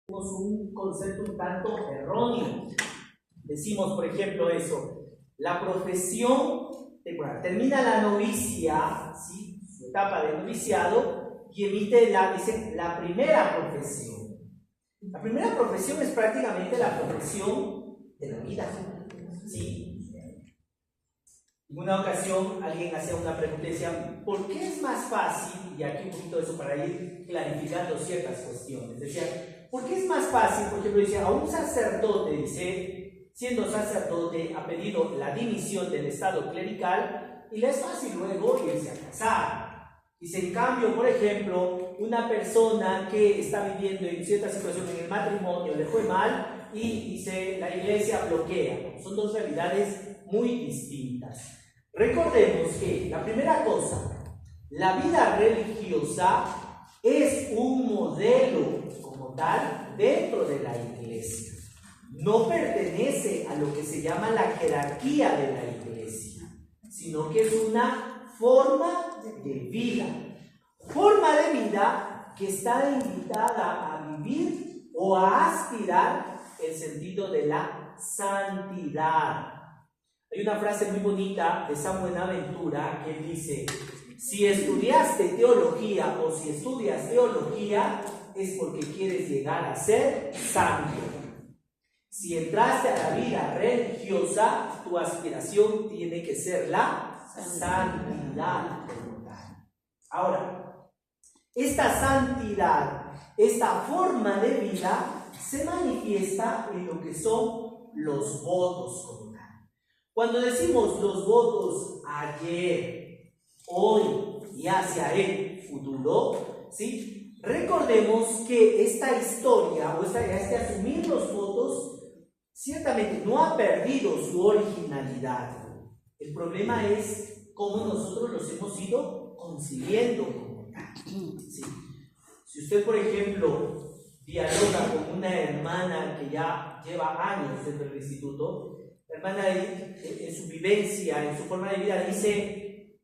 un concepto un tanto erróneo. Decimos, por ejemplo, eso: la profesión temporal. Termina la novicia, ¿sí?, su etapa de noviciado, y emite la primera profesión. La primera profesión es prácticamente la profesión de la vida, ¿sí? En una ocasión alguien hacía una pregunta y decía: ¿por qué es más fácil? Y aquí un poquito de eso para ir clarificando ciertas cuestiones. Decía: ¿por qué es más fácil? Por ejemplo, decía, a un sacerdote, dice, siendo sacerdote, ha pedido la dimisión del estado clerical y le es fácil luego irse a casar. Dice, en cambio, por ejemplo, una persona que está viviendo en cierta situación en el matrimonio le fue mal y dice, la iglesia bloquea. Son dos realidades muy distintas. Recordemos que la primera cosa, la vida religiosa es un modelo como tal dentro de la iglesia. No pertenece a lo que se llama la jerarquía de la iglesia, sino que es una forma de vida. Forma de vida que está invitada a vivir o a aspirar el sentido de la santidad. Hay una frase muy bonita de San Buenaventura que dice: si estudiaste teología o si estudias teología es porque quieres llegar a ser santo. Si entraste a la vida religiosa, tu aspiración tiene que ser la santidad. Ahora, esta santidad, esta forma de vida se manifiesta en lo que son los votos como tal. Cuando decimos los votos ayer, hoy y hacia el futuro, ¿sí?, recordemos que esta historia o este asumir los votos ciertamente no ha perdido su originalidad. El problema es cómo nosotros los hemos ido concibiendo como tal, ¿sí? Si usted, por ejemplo, dialoga con una hermana que ya lleva años dentro del instituto, la hermana en su vivencia, en su forma de vida, dice: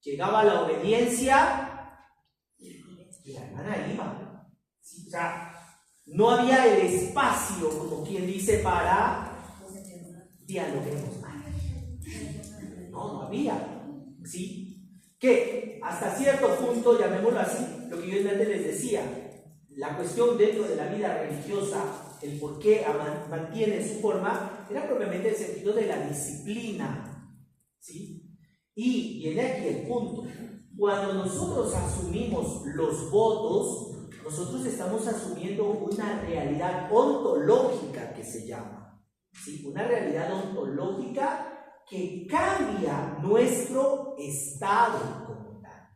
llegaba la obediencia y la hermana iba. ¿Sí? O sea, no había el espacio, como quien dice, para dialoguemos más. No había. ¿Sí? Que hasta cierto punto, llamémoslo así, lo que yo antes les decía, la cuestión dentro de la vida religiosa, el por qué mantiene su forma, era propiamente el sentido de la disciplina, ¿sí? Y viene aquí el punto: cuando nosotros asumimos los votos, nosotros estamos asumiendo una realidad ontológica que se llama, ¿sí? Una realidad ontológica que cambia nuestro estado como tal.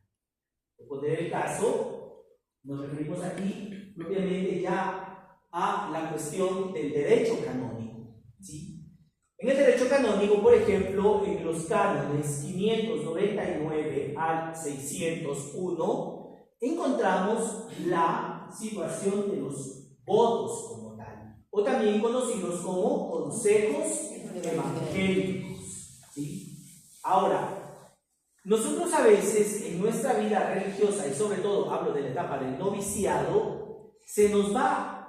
Por poner el caso, nos referimos aquí propiamente ya a la cuestión del derecho canónico, ¿sí? En el derecho canónico, por ejemplo, en los cánones 599 al 601, encontramos la situación de los votos como tal, o también conocidos como consejos evangélicos, ¿sí? Ahora, nosotros a veces en nuestra vida religiosa, y sobre todo hablo de la etapa del noviciado, se nos va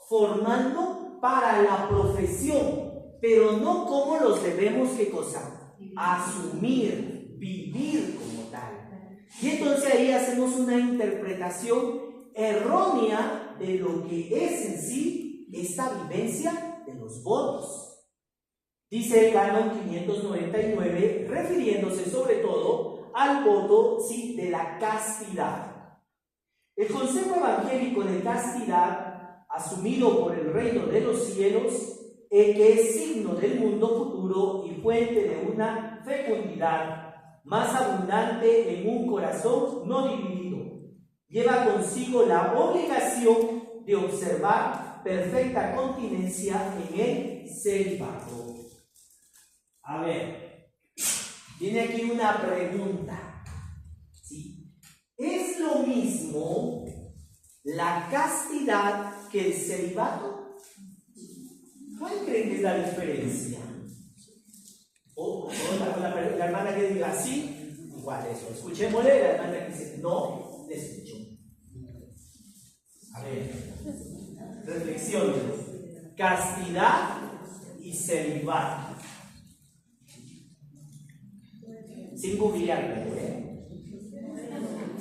formando para la profesión, pero no como los debemos, ¿qué cosa? Asumir, vivir como tal. Y entonces ahí hacemos una interpretación errónea de lo que es en sí esta vivencia de los votos. Dice el canon 599, refiriéndose sobre todo al voto, sí, de la castidad. El consejo evangélico de castidad, asumido por el reino de los cielos, que es signo del mundo futuro y fuente de una fecundidad más abundante en un corazón no dividido, lleva consigo la obligación de observar perfecta continencia en el celibato. A ver, viene aquí una pregunta, ¿sí? ¿Es lo mismo la castidad que el celibato? ¿Cuál creen que es la diferencia? O la hermana que diga sí, igual eso. Escuchémosle, la hermana que dice no, le escucho. A ver. Reflexionen. Castidad y celibato. Sin googlearme,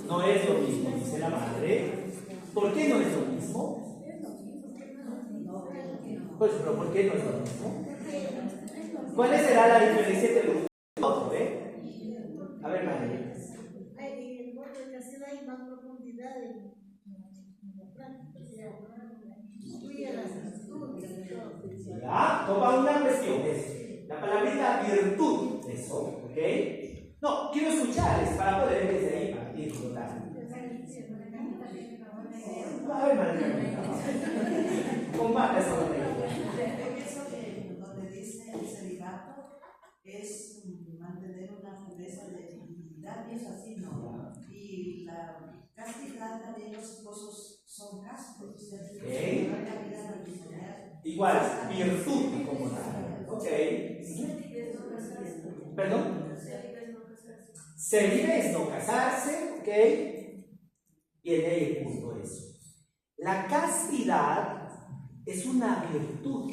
no es lo mismo, dice la madre. ¿Por qué no es lo mismo? Pues, pero ¿por qué no es lo mismo? ¿Cuál será la diferencia entre los dos? A ver, madre. En el modo de castidad hay más profundidad en la práctica. Incluye las virtudes. ¿Ya? Toma una cuestión. La palabrita virtud. Eso, ¿ok? No, quiero escucharles para poder desde ahí partir. A ver, madre. Combate eso. Pienso que donde dice el celibato es mantener una pureza de dignidad, y es así, ¿no? Y la castidad también, los esposos son castos. Igual, virtud como tal. Ok. ¿Perdón? Celibe es no casarse, ¿ok? Y en ahí el punto eso. La castidad es una virtud.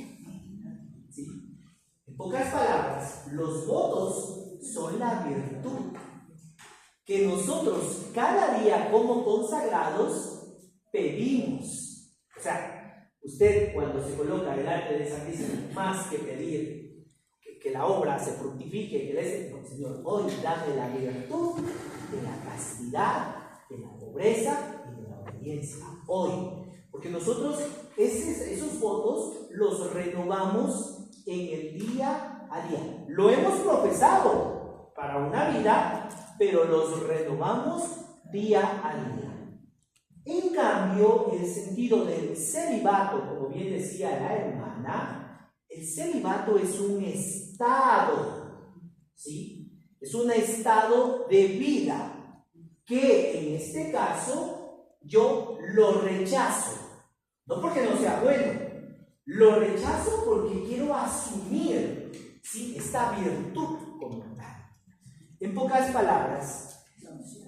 ¿Sí? En pocas palabras, los votos son la virtud que nosotros cada día como consagrados pedimos. O sea, usted cuando se coloca delante de Santísimo, más que pedir que la obra se fructifique, que le dice, no, Señor, hoy dame la virtud de la castidad, de la pobreza y de la obediencia. Hoy. Porque nosotros esos votos los renovamos en el día a día. Lo hemos profesado para una vida, pero los renovamos día a día. En cambio, el sentido del celibato, como bien decía la hermana, el celibato es un estado, ¿sí? Es un estado de vida que en este caso yo lo rechazo. No porque no sea bueno, lo rechazo porque quiero asumir, ¿sí?, esta virtud como tal. En pocas palabras,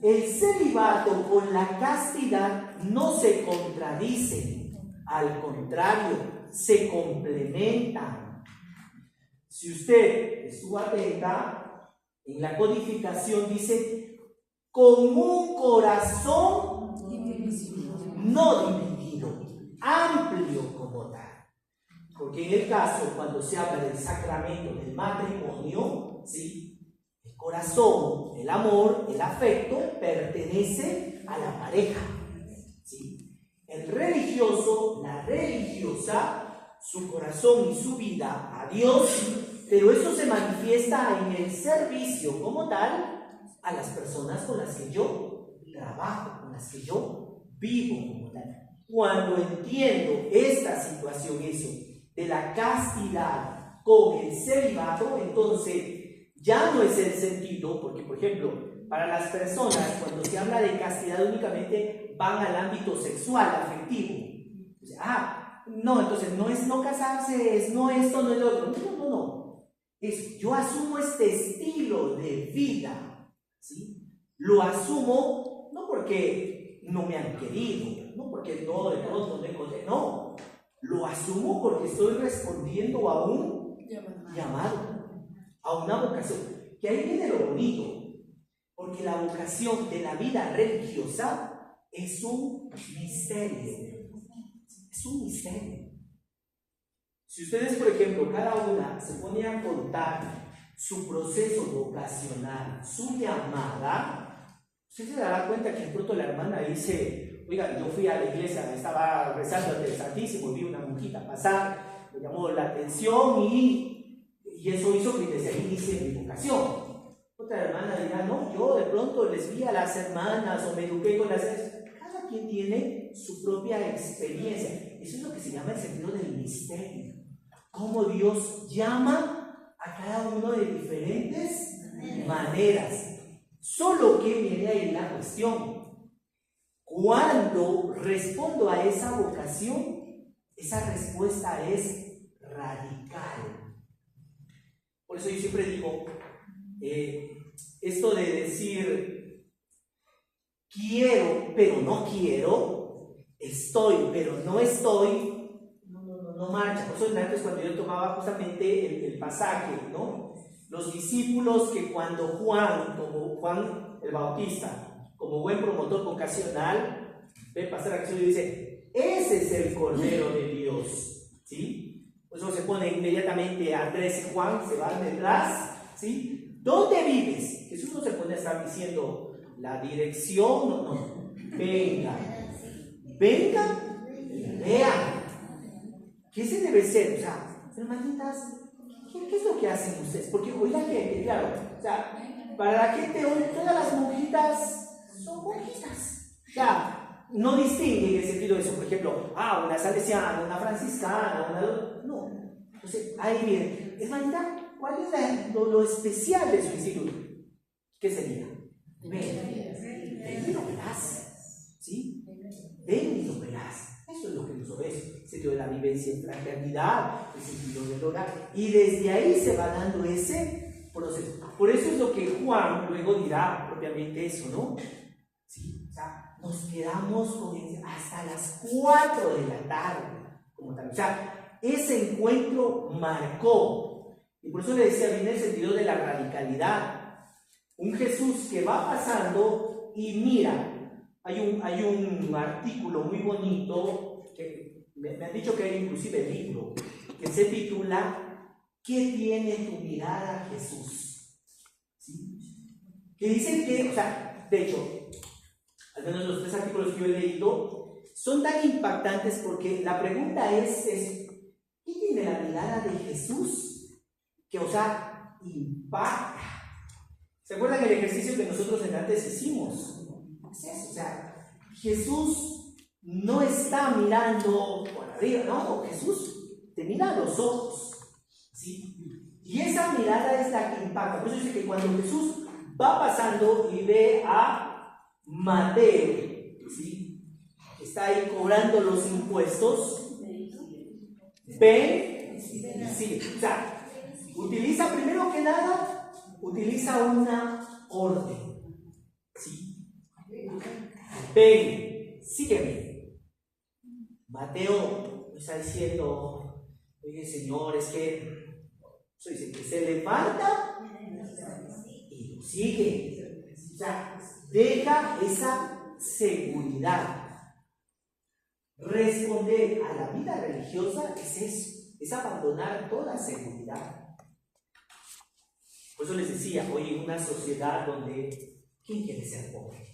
el celibato con la castidad no se contradicen, al contrario, se complementan. Si usted estuvo atenta, en la codificación dice, con un corazón no dividido, amplio como tal. Porque en el caso, cuando se habla del sacramento del matrimonio, ¿sí?, el corazón, el amor, el afecto pertenece a la pareja, ¿sí? El religioso, la religiosa, su corazón y su vida a Dios, pero eso se manifiesta en el servicio como tal a las personas con las que yo trabajo, con las que yo vivo como tal. Cuando entiendo esta situación, eso, de la castidad con el celibato, entonces ya no es el sentido, porque por ejemplo, para las personas cuando se habla de castidad únicamente van al ámbito sexual, afectivo. Entonces, no, entonces no es no casarse, es no esto, no es lo otro. No. Yo asumo este estilo de vida, ¿sí? Lo asumo no porque no me han querido, no porque no, de pronto me encontré, no. Lo asumo porque estoy respondiendo a un llamado, a una vocación. Que ahí viene lo bonito, porque la vocación de la vida religiosa es un misterio. Es un misterio. Si ustedes, por ejemplo, cada una se pone a contar su proceso vocacional, su llamada, usted se dará cuenta que de pronto la hermana dice, oiga, yo fui a la iglesia, estaba rezando ante el Santísimo, vi una monjita pasar, me llamó la atención y eso hizo que desde ahí inicie mi vocación. Otra hermana dirá, no, yo de pronto les vi a las hermanas o me eduqué con las... Cada quien tiene su propia experiencia. Eso es lo que se llama el sentido del misterio. Cómo Dios llama a cada uno de diferentes maneras. Solo que viene ahí la cuestión. Cuando respondo a esa vocación, esa respuesta es radical. Por eso yo siempre digo, esto de decir quiero pero no quiero, estoy pero no estoy, no marcha. Por eso antes cuando yo tomaba justamente el pasaje, ¿no? Los discípulos que cuando como Juan el Bautista, como buen promotor vocacional, ve pasar acción y dice, ese es el Cordero de Dios, ¿sí? Por eso se pone inmediatamente Andrés y Juan, se van detrás, ¿sí? ¿Dónde vives? Jesús no se pone a estar diciendo la dirección, no. Venga, vean. ¿Qué se debe ser? O sea, hermanitas, ¿qué es lo que hacen ustedes? Porque hoy la gente, claro, o sea, para la gente hoy todas las monjitas son monjitas. O sea, no distinguen en el sentido de eso, por ejemplo, una salesiana, una franciscana, no. Entonces, ahí viene, hermanita, ¿cuál es lo especial de su instituto? ¿Qué sería? Ven y lo verás, ¿sí? Ven y lo verás. Eso es lo que nos obedece, el sentido de la vivencia en fraternidad, el sentido del orar, y desde ahí se va dando ese proceso. Por eso es lo que Juan luego dirá propiamente eso, ¿no? ¿Sí? O sea, nos quedamos con hasta las 4 de la tarde, como tal. O sea, ese encuentro marcó, y por eso le decía, viene el sentido de la radicalidad. Un Jesús que va pasando y mira. Hay un artículo muy bonito que me han dicho que hay inclusive libro que se titula ¿Qué tiene tu mirada, Jesús? ¿Sí? Que dicen que, o sea, de hecho, al menos los 3 artículos que yo he leído son tan impactantes porque la pregunta es ¿qué tiene la mirada de Jesús? Que, o sea, impacta. ¿Se acuerdan el ejercicio que nosotros antes hicimos? Es eso, o sea, Jesús no está mirando por arriba, no, Jesús te mira a los ojos, ¿sí? Y esa mirada es la que impacta. Por eso dice que cuando Jesús va pasando y ve a Mateo, ¿sí? Está ahí cobrando los impuestos, ven, sí, o sea, utiliza primero que nada, utiliza una orden, ¿sí? Ven, sígueme. Mateo está diciendo, oye Señor, es que dice que se levanta y lo sigue. O sea, deja esa seguridad. Responder a la vida religiosa es eso, es abandonar toda seguridad. Por eso les decía, hoy en una sociedad donde ¿quién quiere ser pobre?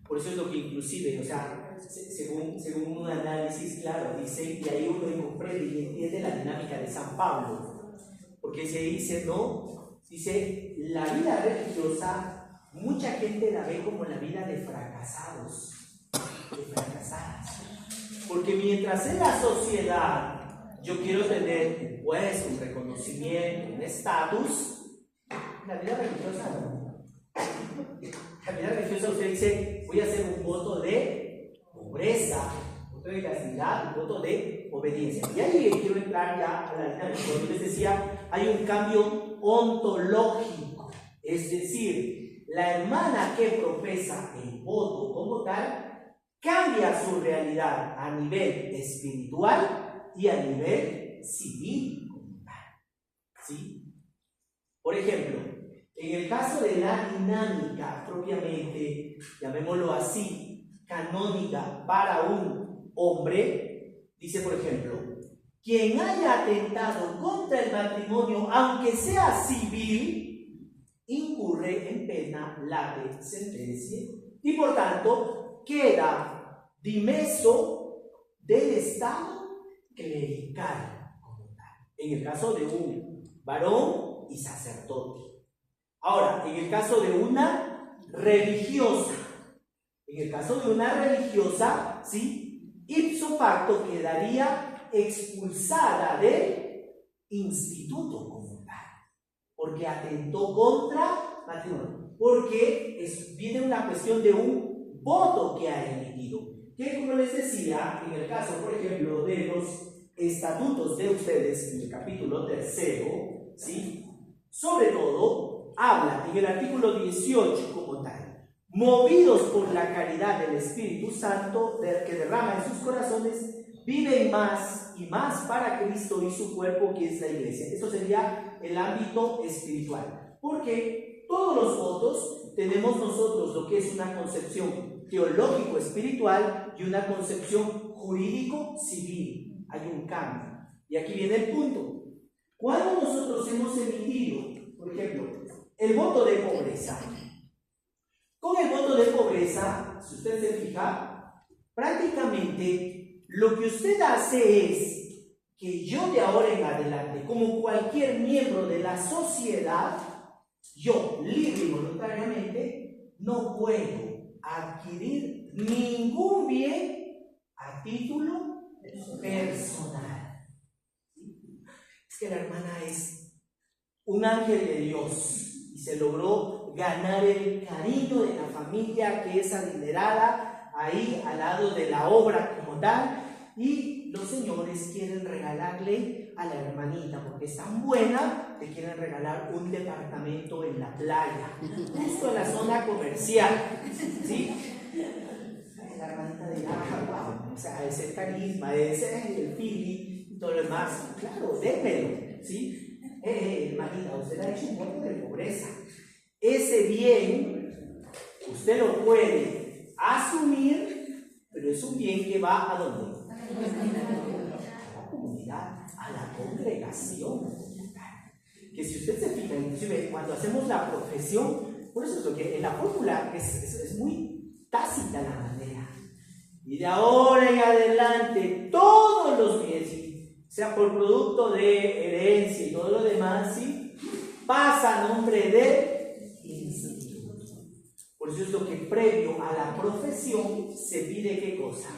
Por eso es lo que inclusive, o sea, según un análisis claro, dice, y ahí uno comprende y entiende la dinámica de San Pablo, porque se dice, ¿no? Dice, la vida religiosa, mucha gente la ve como la vida de fracasados, de fracasadas, porque mientras en la sociedad yo quiero tener un puesto, un reconocimiento, un estatus, la vida religiosa no. La vida religiosa usted dice, voy a hacer un voto de pobreza, un voto de castidad, un voto de obediencia. Y ahí quiero entrar ya a la dinámica. Como les decía, hay un cambio ontológico, es decir, la hermana que profesa el voto como tal, cambia su realidad a nivel espiritual y a nivel civil como tal. ¿Sí? Por ejemplo, en el caso de la dinámica propiamente, llamémoslo así, canónica para un hombre, dice por ejemplo, quien haya atentado contra el matrimonio, aunque sea civil, incurre en pena, late, sentencia, y por tanto queda dimeso del Estado clerical, en el caso de un varón y sacerdote. Ahora, en el caso de una religiosa, ¿sí? Ipso facto quedaría expulsada del instituto comunal, porque atentó contra matrimonio, porque viene una cuestión de un voto que ha emitido, que como les decía, en el caso, por ejemplo, de los estatutos de ustedes, en el capítulo 3, ¿sí? Sobre todo, habla en el artículo 18 como tal, movidos por la caridad del Espíritu Santo que derrama en sus corazones, viven más y más para Cristo y su cuerpo, que es la iglesia. Esto sería el ámbito espiritual. Porque todos los votos tenemos nosotros lo que es una concepción teológico-espiritual y una concepción jurídico-civil. Hay un cambio. Y aquí viene el punto. Cuando nosotros hemos emitido, por ejemplo, el voto de pobreza, con el voto de pobreza, si usted se fija, prácticamente lo que usted hace es que yo de ahora en adelante, como cualquier miembro de la sociedad, yo libre y voluntariamente no puedo adquirir ningún bien a título personal. Es que la hermana es un ángel de Dios y se logró ganar el cariño de la familia, que es adinerada ahí al lado de la obra como tal, y los señores quieren regalarle a la hermanita, porque es tan buena, le quieren regalar un departamento en la playa, justo en la zona comercial, ¿sí? La hermanita dirá, wow, o sea, ese carisma, ese el feeling y todo lo demás, claro, démelo, ¿sí? Hermanita, usted ha hecho un voto de pobreza. Ese bien usted lo puede asumir, pero es un bien que va ¿a dónde? A la comunidad, a la congregación. Que si usted se fija, inclusive cuando hacemos la profesión, por eso es lo que en la fórmula es muy tácita la manera. Y de ahora en adelante, todos los bienes, sea por producto de herencia y todo lo demás, ¿sí?, pasa a nombre de instituto. Por eso es lo que previo a la profesión se pide, ¿qué cosa?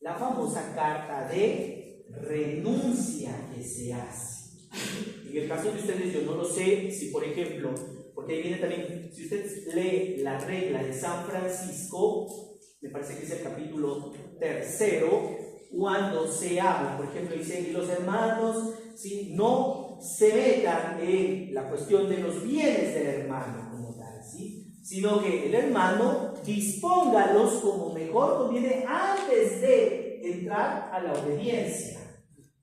La famosa carta de renuncia que se hace. En el caso de ustedes, yo no lo sé si, por ejemplo, porque ahí viene también, si usted lee la regla de San Francisco, me parece que es el capítulo 3, cuando se habla, por ejemplo, dice, y los hermanos, ¿sí?, no se metan en la cuestión de los bienes del hermano como tal, ¿sí?, sino que el hermano dispóngalos como mejor conviene antes de entrar a la obediencia.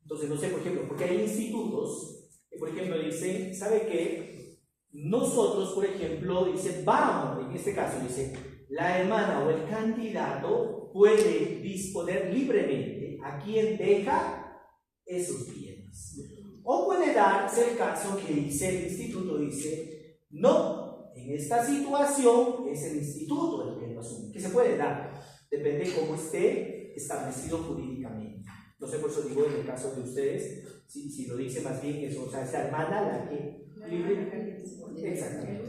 Entonces, no sé, por ejemplo, porque hay institutos que, por ejemplo, dicen, ¿sabe qué? Nosotros, por ejemplo, dice, vamos, en este caso, dice, la hermana o el candidato puede disponer libremente a quien deja esos bienes. O puede darse el caso que dice el instituto, dice, no, en esta situación es el instituto el que lo asume. ¿Qué se puede dar? Depende de cómo esté establecido jurídicamente. No sé, por eso digo, en el caso de ustedes, si lo dice más bien eso, o sea, es la hermana la que libre. Exactamente.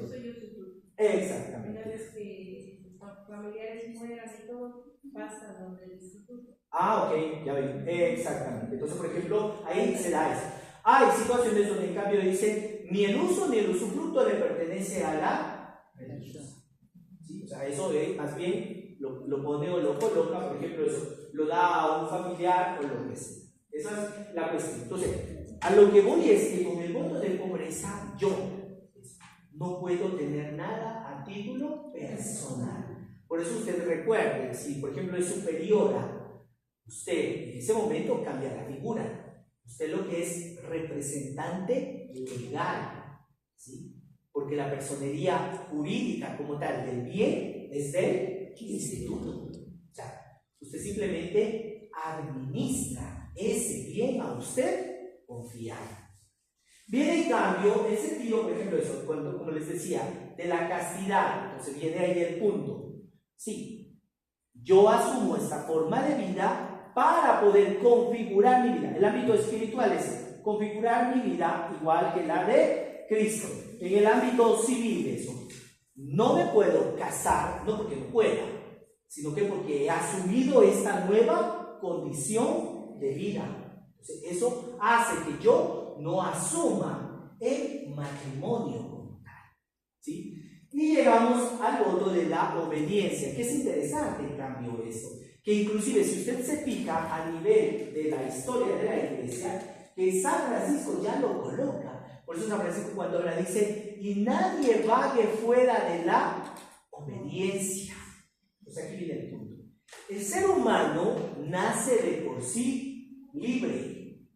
Exactamente. Una vez que familiares mueran y todo, pasa donde el instituto. Ah, ok, ya ven. Exactamente. Entonces, por ejemplo, ahí se da eso. Hay situaciones donde en cambio dicen, ni el uso ni el usufructo le pertenece a la religiosa. ¿Sí? O sea, eso más bien lo pone o lo coloca, por ejemplo, eso lo da a un familiar o lo que sea. Esa es la cuestión. Entonces, a lo que voy es que con el voto de pobreza yo no puedo tener nada a título personal. Por eso usted recuerde, si por ejemplo es superiora, usted en ese momento cambia la figura. Usted lo que es representante legal, ¿sí? Porque la personería jurídica como tal del bien es del instituto. O sea, usted simplemente administra ese bien a usted confiado. Viene en cambio el sentido, por ejemplo, eso, cuando, como les decía, de la castidad. Entonces viene ahí el punto. Sí, yo asumo esta forma de vida para poder configurar mi vida. El ámbito espiritual es configurar mi vida igual que la de Cristo. En el ámbito civil, eso. No me puedo casar, no porque no pueda, sino que porque he asumido esta nueva condición de vida. Entonces, eso hace que yo no asuma el matrimonio como tal, ¿sí? Y llegamos al voto de la obediencia, que es interesante en cambio eso, que inclusive si usted se fija a nivel de la historia de la iglesia, que San Francisco ya lo coloca. Por eso San Francisco cuando habla dice, y nadie vague fuera de la obediencia. Pues aquí viene el punto. El ser humano nace de por sí libre.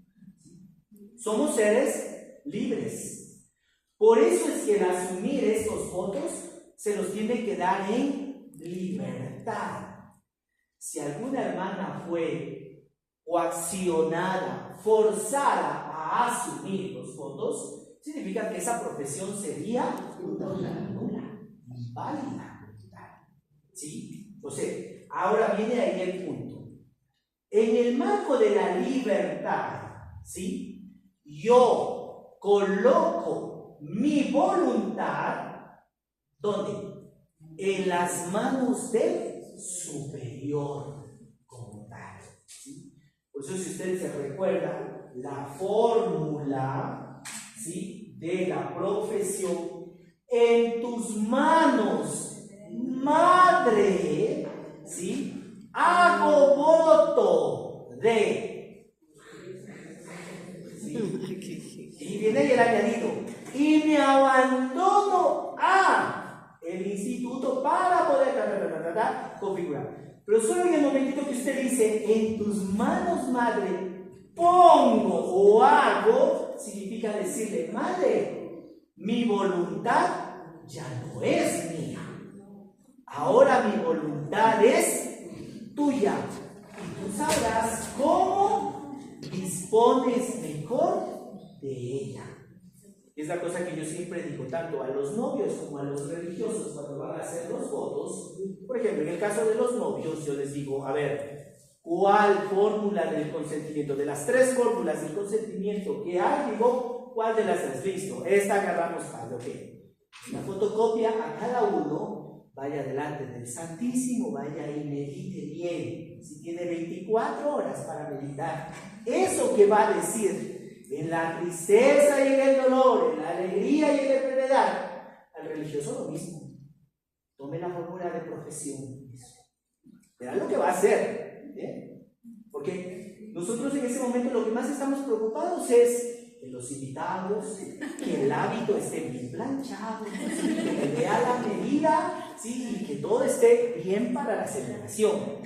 Somos seres libres. Por eso es que el asumir estos votos se los tiene que dar en libertad. Si alguna hermana fue coaccionada, forzada a asumir los votos, significa que esa profesión sería nula, inválida. ¿Sí? Entonces, ahora viene ahí el punto. En el marco de la libertad, ¿sí? Yo coloco mi voluntad, ¿dónde? En las manos del superior como tal, ¿sí? Por eso, si ustedes se recuerdan la fórmula, ¿sí?, de la profesión: en tus manos, madre, ¿sí?, hago voto de, ¿sí? Y viene ahí el añadido: y me abandono a el instituto para poder configurar. Pero solo en el momentito que usted dice en tus manos, madre, pongo o hago, significa decirle: madre, mi voluntad ya no es mía, ahora mi voluntad es tuya, y tú sabrás cómo dispones mejor de ella. Es la cosa que yo siempre digo, tanto a los novios como a los religiosos, cuando van a hacer los votos. Por ejemplo, en el caso de los novios, yo les digo: a ver, ¿cuál fórmula del consentimiento? De las 3 fórmulas del consentimiento que hay, digo, ¿cuál de las has visto? Esta agarramos para lo que la fotocopia a cada uno, vaya delante del Santísimo, vaya y medite bien. Si tiene 24 horas para meditar, eso que va a decir en la tristeza y en el dolor, en la alegría y en la enfermedad, al religioso lo mismo. Tome la fórmula de profesión. Verá lo que va a hacer, ¿eh? Porque nosotros en ese momento lo que más estamos preocupados es que los invitados, que el hábito esté bien planchado, ¿sí?, que vea la medida, ¿sí?, y que todo esté bien para la celebración.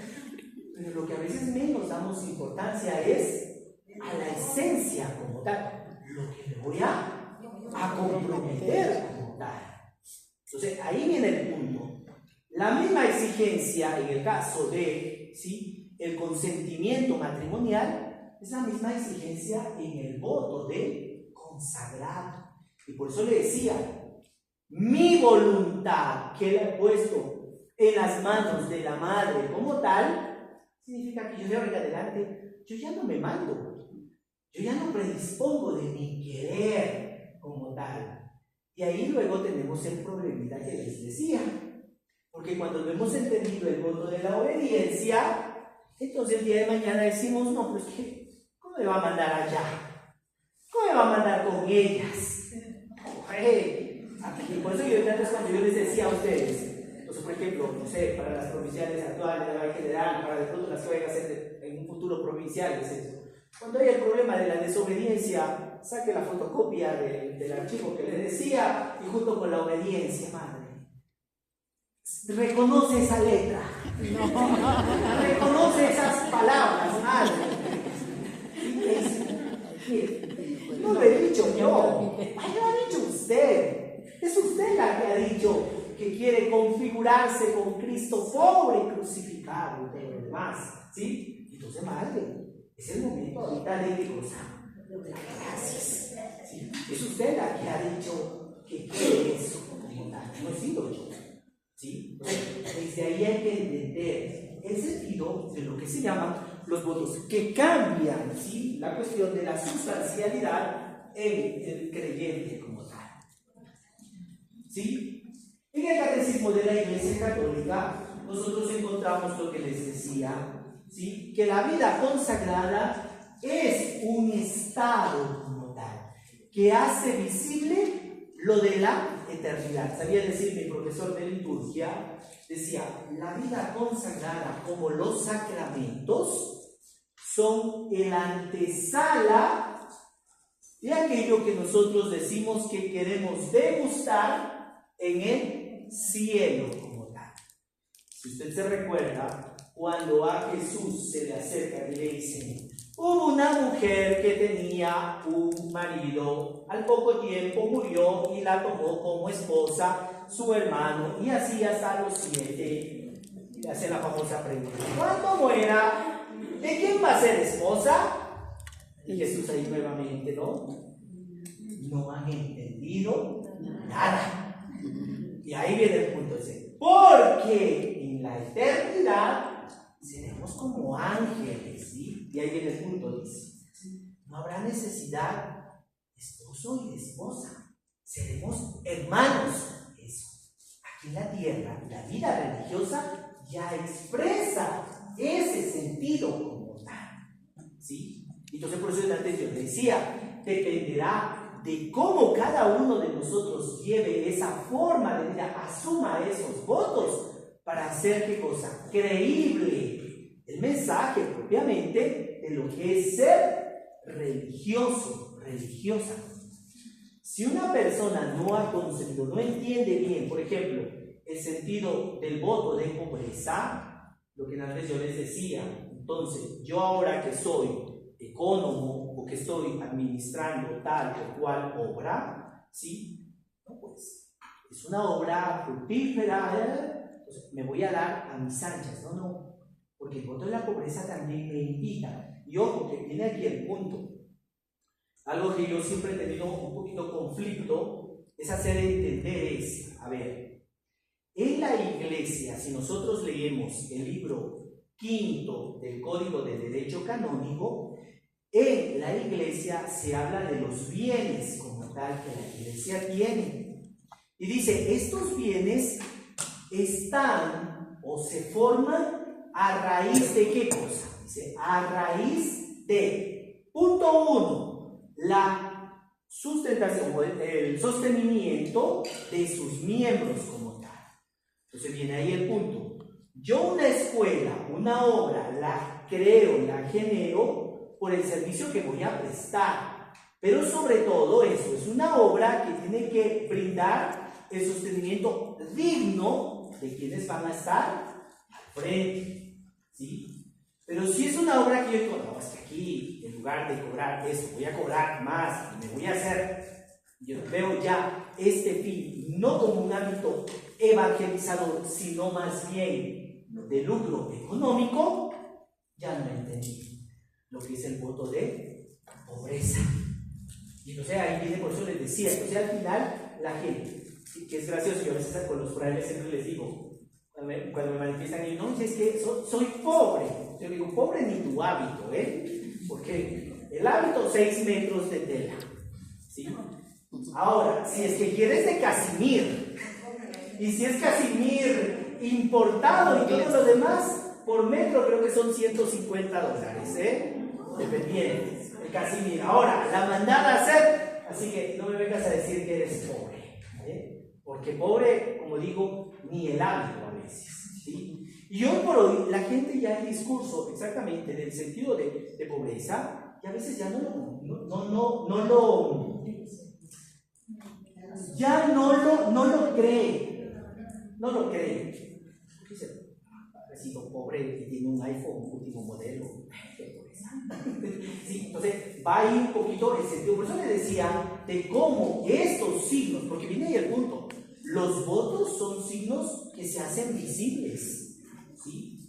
Pero lo que a veces menos damos importancia es a la esencia como tal, lo que me voy a comprometer como tal. Entonces, ahí viene el punto. La misma exigencia en el caso de, ¿sí?, el consentimiento matrimonial es la misma exigencia en el voto de consagrado. Y por eso le decía, mi voluntad que la he puesto en las manos de la madre como tal, significa que yo de ahora en adelante, yo ya no me mando. Yo ya no predispongo de mi querer como tal. Y ahí luego tenemos el problemita que les decía. Porque cuando no hemos entendido el voto de la obediencia, entonces el día de mañana decimos: no, pues ¿cómo me va a mandar allá? ¿Cómo me va a mandar con ellas? Y por eso yo antes, cuando yo les decía a ustedes, entonces, por ejemplo, no sé, para las provinciales actuales, de la general, para de pronto las que vayan a hacer en un futuro provincial, es eso. Cuando hay el problema de la desobediencia, saque la fotocopia del archivo que le decía y junto con la obediencia, madre, reconoce esa letra, reconoce esas palabras, madre. No lo he dicho yo, lo ha dicho usted. Es usted la que ha dicho que quiere configurarse con Cristo pobre y crucificado y todo lo demás, ¿sí? Entonces, madre, es el momento ahorita de qué cosa, de gracias, ¿sí? Es usted la que ha dicho que quiere eso como tal, no he sido yo, ¿sí? Entonces, desde ahí hay que entender el sentido de lo que se llaman los votos, que cambian, ¿sí?, la cuestión de la sustancialidad en el creyente como tal, ¿sí? En el catecismo de la Iglesia Católica nosotros encontramos lo que les decía, ¿sí?, que la vida consagrada es un estado como tal, que hace visible lo de la eternidad. Sabía decir mi profesor de liturgia, decía: la vida consagrada, como los sacramentos, son el antesala de aquello que nosotros decimos que queremos degustar en el cielo como tal. Si usted se recuerda, cuando a Jesús se le acerca y le dicen: Hubo una mujer que tenía un marido, al poco tiempo murió y la tomó como esposa su hermano, y así hasta los 7. Y le hace la famosa pregunta: cuando muera, ¿de quién va a ser esposa? Y Jesús ahí nuevamente, no han entendido nada. Y ahí viene el punto ese: porque en la eternidad seremos como ángeles, ¿sí? Y ahí viene el punto, dice: no habrá necesidad de esposo y de esposa, seremos hermanos. Eso, aquí en la tierra, la vida religiosa ya expresa ese sentido como tal, ¿sí? Entonces, por eso antes yo decía, dependerá de cómo cada uno de nosotros lleve esa forma de vida, asuma esos votos para hacer ¿qué cosa? Creíble el mensaje propiamente de lo que es ser religioso, religiosa. Si una persona no ha concebido, no entiende bien, por ejemplo, el sentido del voto de pobreza, lo que antes yo les decía, entonces yo ahora que soy ecónomo o que estoy administrando tal o cual obra, ¿sí? No, pues es una obra fructífera, entonces me voy a dar a mis anchas, no, porque el voto de la pobreza también me invita. Y ojo, que viene aquí el punto. Algo que yo siempre he tenido un poquito conflicto es hacer entender a ver, en la iglesia, si nosotros leemos el libro 5 del Código de Derecho Canónico, en la iglesia se habla de los bienes como tal que la iglesia tiene. Y dice, estos bienes están o se forman a raíz de ¿qué cosa? Dice, a raíz de, punto 1, la sustentación o el sostenimiento de sus miembros como tal. Entonces viene ahí el punto. Yo una escuela, una obra, la creo, la genero por el servicio que voy a prestar. Pero sobre todo eso, es una obra que tiene que brindar el sostenimiento digno de quienes van a estar al frente, ¿sí? Pero si es una obra que yo digo, no, es que aquí, en lugar de cobrar esto, voy a cobrar más y me voy a hacer, yo veo ya este fin, no como un ámbito evangelizador, sino más bien de lucro económico, ya no entendí lo que es el voto de pobreza. Y entonces ahí viene, por eso les decía, entonces al final la gente, que es gracioso, yo a veces con los frailes siempre les digo, cuando me manifiestan, y no, es que soy pobre. Yo digo, pobre ni tu hábito, porque el hábito 6 metros de tela, ¿sí? Ahora, si es que quieres de casimir, y si es casimir importado y todo lo demás, por metro creo que son $150, dependiente, el casimir. Ahora, la mandada a hacer, así que no me vengas a decir que eres pobre, porque pobre, como digo, ni el hábito a veces, ¿sí? Y hoy por hoy la gente ya el discurso exactamente del sentido de pobreza, y a veces ya no lo cree, no lo cree. Dice, ha sido pobre y tiene un iPhone último modelo, qué pobreza. Sí, entonces va ahí un poquito el sentido. Por eso le decía de cómo estos signos, porque viene ahí el punto, los votos son signos que se hacen visibles, ¿sí?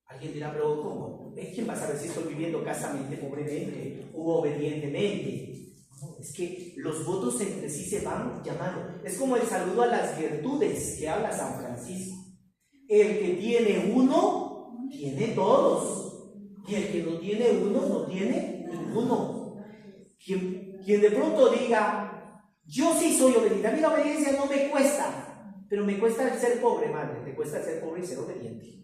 Alguien dirá, pero ¿cómo? ¿Quién va a saber si estoy viviendo casamente, pobremente u obedientemente? No, es que los votos entre sí se van llamando. Es como el saludo a las virtudes que habla San Francisco. El que tiene uno, tiene todos. Y el que no tiene uno, no tiene ninguno. Quien de pronto diga, yo sí soy obediente, a mí la obediencia no me cuesta, pero me cuesta el ser pobre, madre, te cuesta el ser pobre y ser obediente.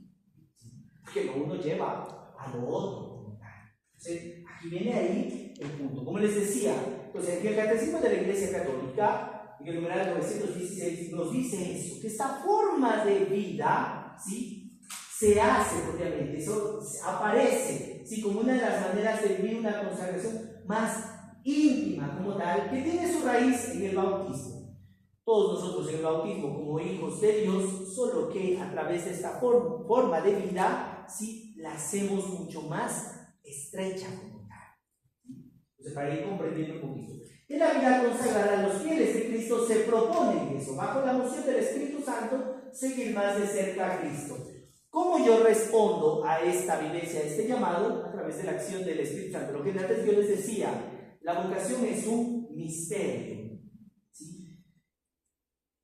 Porque lo uno lleva a lo otro. Entonces, aquí viene ahí el punto. Como les decía, entonces, el Catecismo de la Iglesia Católica, en el numeral 916, nos dice eso, que esta forma de vida, ¿sí?, se hace propiamente, eso aparece, ¿sí?, como una de las maneras de vivir una consagración más íntima como tal, que tiene su raíz en el bautismo. Todos nosotros en el bautismo como hijos de Dios, solo que a través de esta forma de vida, ¿sí?, la hacemos mucho más estrecha como tal. Entonces, para ir comprendiendo un poquito. En la vida consagrada, los fieles de Cristo se proponen eso, bajo la moción del Espíritu Santo, seguir más de cerca a Cristo. ¿Cómo yo respondo a esta vivencia, a este llamado? A través de la acción del Espíritu Santo. Lo que antes yo les decía, la vocación es un misterio, ¿sí?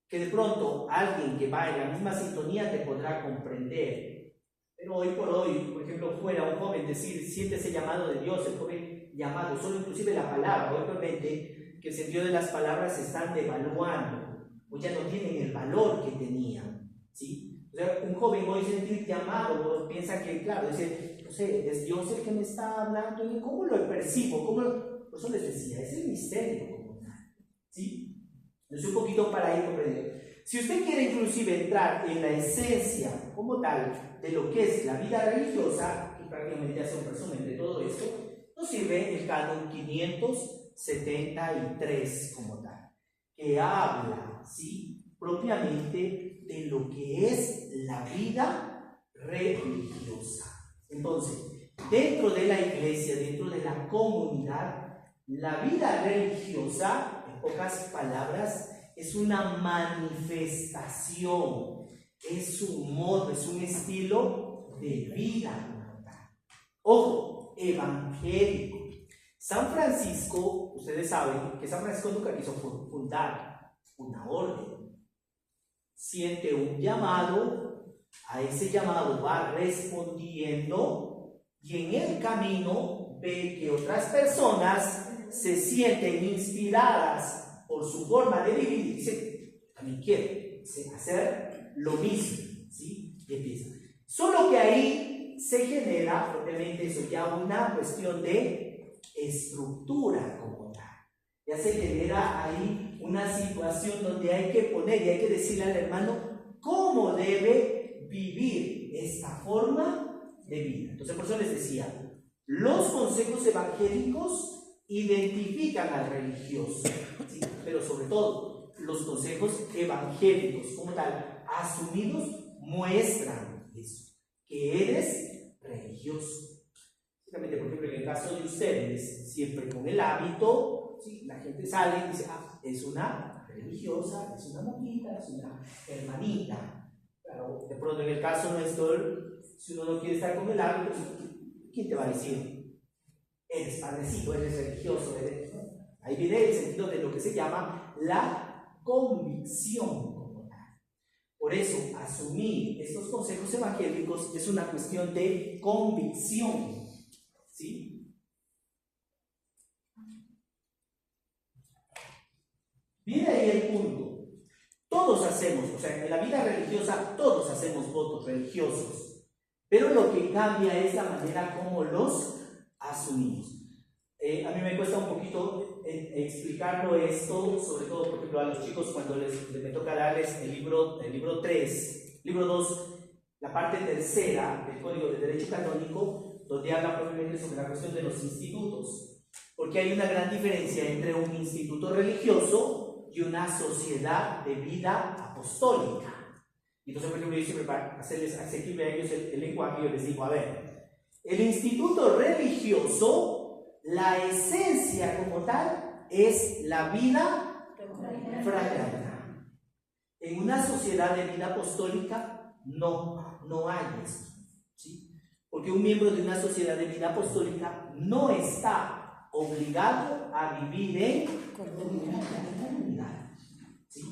Que de pronto alguien que va en la misma sintonía te podrá comprender. Pero hoy por hoy, por ejemplo, fuera un joven decir, siente ese llamado de Dios, el joven llamado, solo inclusive la palabra, obviamente, que el sentido de las palabras se están devaluando, o ya no tienen el valor que tenían, ¿sí? O sea, un joven hoy sentir llamado, piensa que, claro, dice, no sé, es Dios el que me está hablando, ¿cómo lo percibo? Por eso les decía, es el misterio como tal, ¿sí? Entonces un poquito para ir comprendiendo. Si usted quiere inclusive entrar en la esencia como tal de lo que es la vida religiosa, que prácticamente hace un resumen de todo esto, nos sirve el canon 573 como tal, que habla, ¿sí?, propiamente de lo que es la vida religiosa. Entonces, dentro de la iglesia, dentro de la comunidad, la vida religiosa, en pocas palabras, es una manifestación, es un modo, es un estilo de vida. Ojo, evangélico. San Francisco, ustedes saben que San Francisco nunca quiso fundar una orden. Siente un llamado, a ese llamado va respondiendo y en el camino ve que otras personas se sienten inspiradas por su forma de vivir y dicen, también quiero hacer lo mismo, ¿sí? Y empieza. Solo que ahí se genera, propiamente eso, ya una cuestión de estructura como tal. Ya se genera ahí una situación donde hay que poner y hay que decirle al hermano cómo debe vivir esta forma de vida. Entonces, por eso les decía, los consejos evangélicos identifican al religioso, ¿sí? Pero sobre todo, los consejos evangélicos como tal, asumidos, muestran eso, que eres religioso. Por ejemplo, en el caso de ustedes, siempre con el hábito, ¿sí?, la gente sale y dice, es una religiosa, es una monjita, es una hermanita. Claro, de pronto en el caso nuestro, si uno no quiere estar con el hábito, ¿quién te va a decir? Eres padrecito, eres religioso, eres, ¿no? Ahí viene el sentido de lo que se llama la convicción como tal. Por eso, asumir estos consejos evangélicos es una cuestión de convicción, ¿sí? Viene ahí el punto. Todos hacemos, o sea, en la vida religiosa todos hacemos votos religiosos, pero lo que cambia es la manera como los asumimos. A mí me cuesta un poquito explicarlo esto, sobre todo, por ejemplo, a los chicos cuando me toca darles el libro 3, libro 2, la parte tercera del Código de Derecho Canónico, donde habla propiamente sobre la cuestión de los institutos, porque hay una gran diferencia entre un instituto religioso y una sociedad de vida apostólica. Entonces, por ejemplo, yo siempre, para hacerles asequible a ellos el lenguaje, yo les digo, a ver, el instituto religioso, la esencia como tal, es la vida fraternal. En una sociedad de vida apostólica no hay eso, ¿sí? Porque un miembro de una sociedad de vida apostólica no está obligado a vivir en comunidad, ¿sí?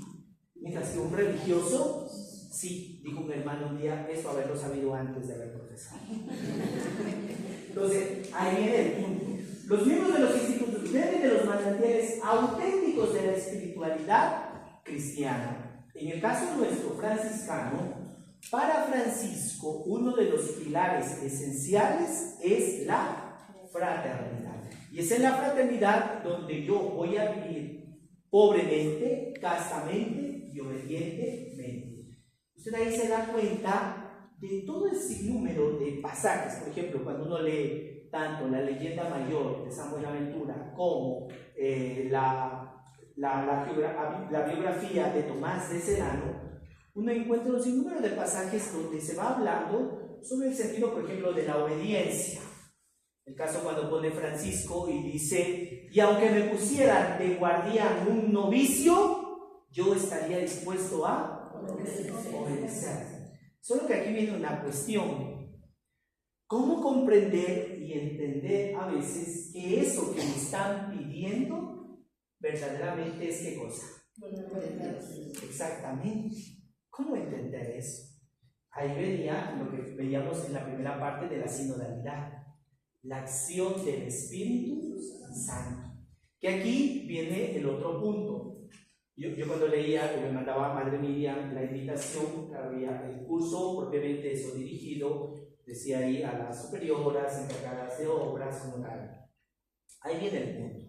Mientras que un religioso, sí, dijo un hermano un día, esto haberlo sabido antes de haber profesado. Entonces, ahí viene el punto. Los miembros de los institutos beben de los manantiales auténticos de la espiritualidad cristiana. En el caso nuestro franciscano, para Francisco, uno de los pilares esenciales es la fraternidad. Y es en la fraternidad donde yo voy a vivir pobremente, castamente y obedientemente. Usted ahí se da cuenta de todo el sinnúmero de pasajes. Por ejemplo, cuando uno lee tanto la leyenda mayor de San Buenaventura como la biografía de Tomás de Celano, uno encuentra un sinnúmero de pasajes donde se va hablando sobre el sentido, por ejemplo, de la obediencia. El caso cuando pone Francisco y dice, y aunque me pusieran de guardián un novicio, yo estaría dispuesto a obedecer. Solo que aquí viene una cuestión. ¿Cómo comprender y entender a veces que eso que me están pidiendo verdaderamente es qué cosa? Exactamente. ¿Cómo entender eso? Ahí venía lo que veíamos en la primera parte de la sinodalidad. La acción del Espíritu Santo. Que aquí viene el otro punto. Yo cuando leía, me mandaba a Madre Miriam la invitación, había el curso propiamente eso dirigido, decía ahí a las superioras, encargadas de obras, como tal. Ahí viene el punto.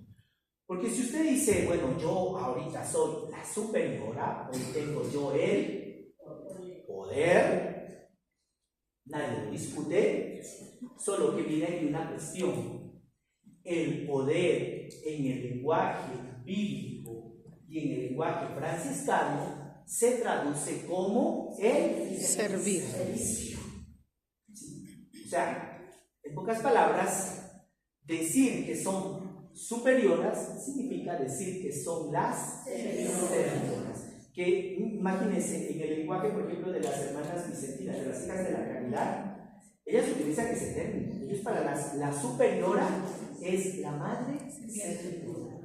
Porque si usted dice, bueno, yo ahorita soy la superiora, hoy tengo yo el poder, nadie lo discute, solo que viene aquí una cuestión. El poder en el lenguaje bíblico y en el lenguaje franciscano se traduce como el servicio. ¿Sí? O sea, en pocas palabras, decir que son superioras significa decir que son las servidoras. Que imagínense, en el lenguaje, por ejemplo, de las hermanas vicentinas, de las hijas de la caridad, ellas utilizan ese término. Ellos para la superiora es la madre servidora.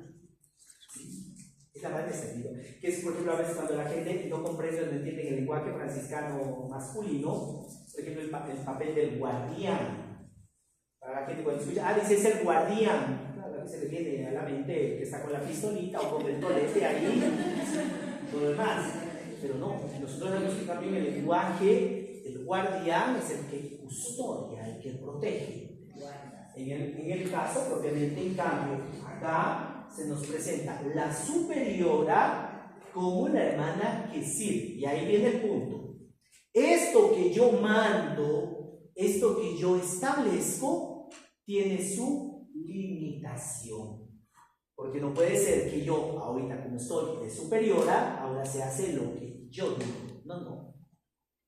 ¿Sí? Es la madre servidora. Que es, por ejemplo, a veces cuando la gente no comprende o no entiende el lenguaje franciscano masculino, por ejemplo, el papel del guardián. Para la gente cuando escucha, dice es el guardián. Claro, que se le viene a la mente que está con la pistolita o con el tolete ahí, todo lo demás. Pero no, nosotros vemos que también el lenguaje. El guardián es el que custodia, el que protege. En el caso, propiamente, en cambio, acá se nos presenta la superiora como una hermana que sirve. Y ahí viene el punto. Esto que yo mando, esto que yo establezco, tiene su limitación. Porque no puede ser que yo, ahorita como soy de superiora, ahora se hace lo que yo digo. No.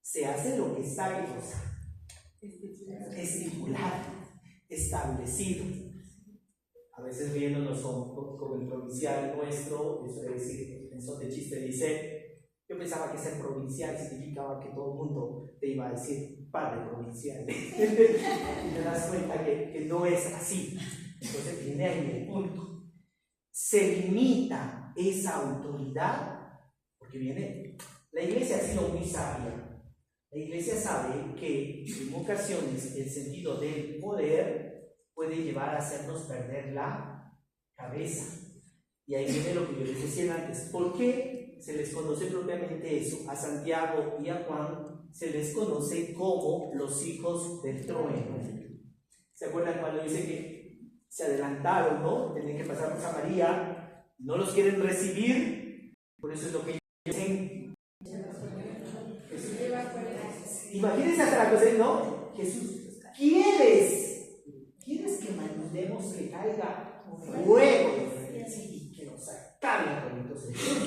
Se hace lo que está estipulado, establecido. A veces viéndonos con el provincial nuestro, eso de decir, en son de chiste, dice, yo pensaba que ser provincial significaba que todo el mundo te iba a decir padre provincial. Y te das cuenta que no es así. Entonces viene ahí el punto. Se limita esa autoridad, porque viene, la iglesia ha sido muy sabia. La iglesia sabe que en ocasiones el sentido del poder puede llevar a hacernos perder la cabeza. Y ahí viene lo que yo les decía antes. ¿Por qué se les conoce propiamente eso? A Santiago y a Juan se les conoce como los hijos del trueno. ¿Se acuerdan cuando dice que se adelantaron, no? Tenían que pasar por Samaria, no los quieren recibir, por eso es lo que dicen. Imagínense hasta la cosa, ¿no? Jesús, ¿quieres que mandemos que caiga fuego y que nos acabe con estos hechos?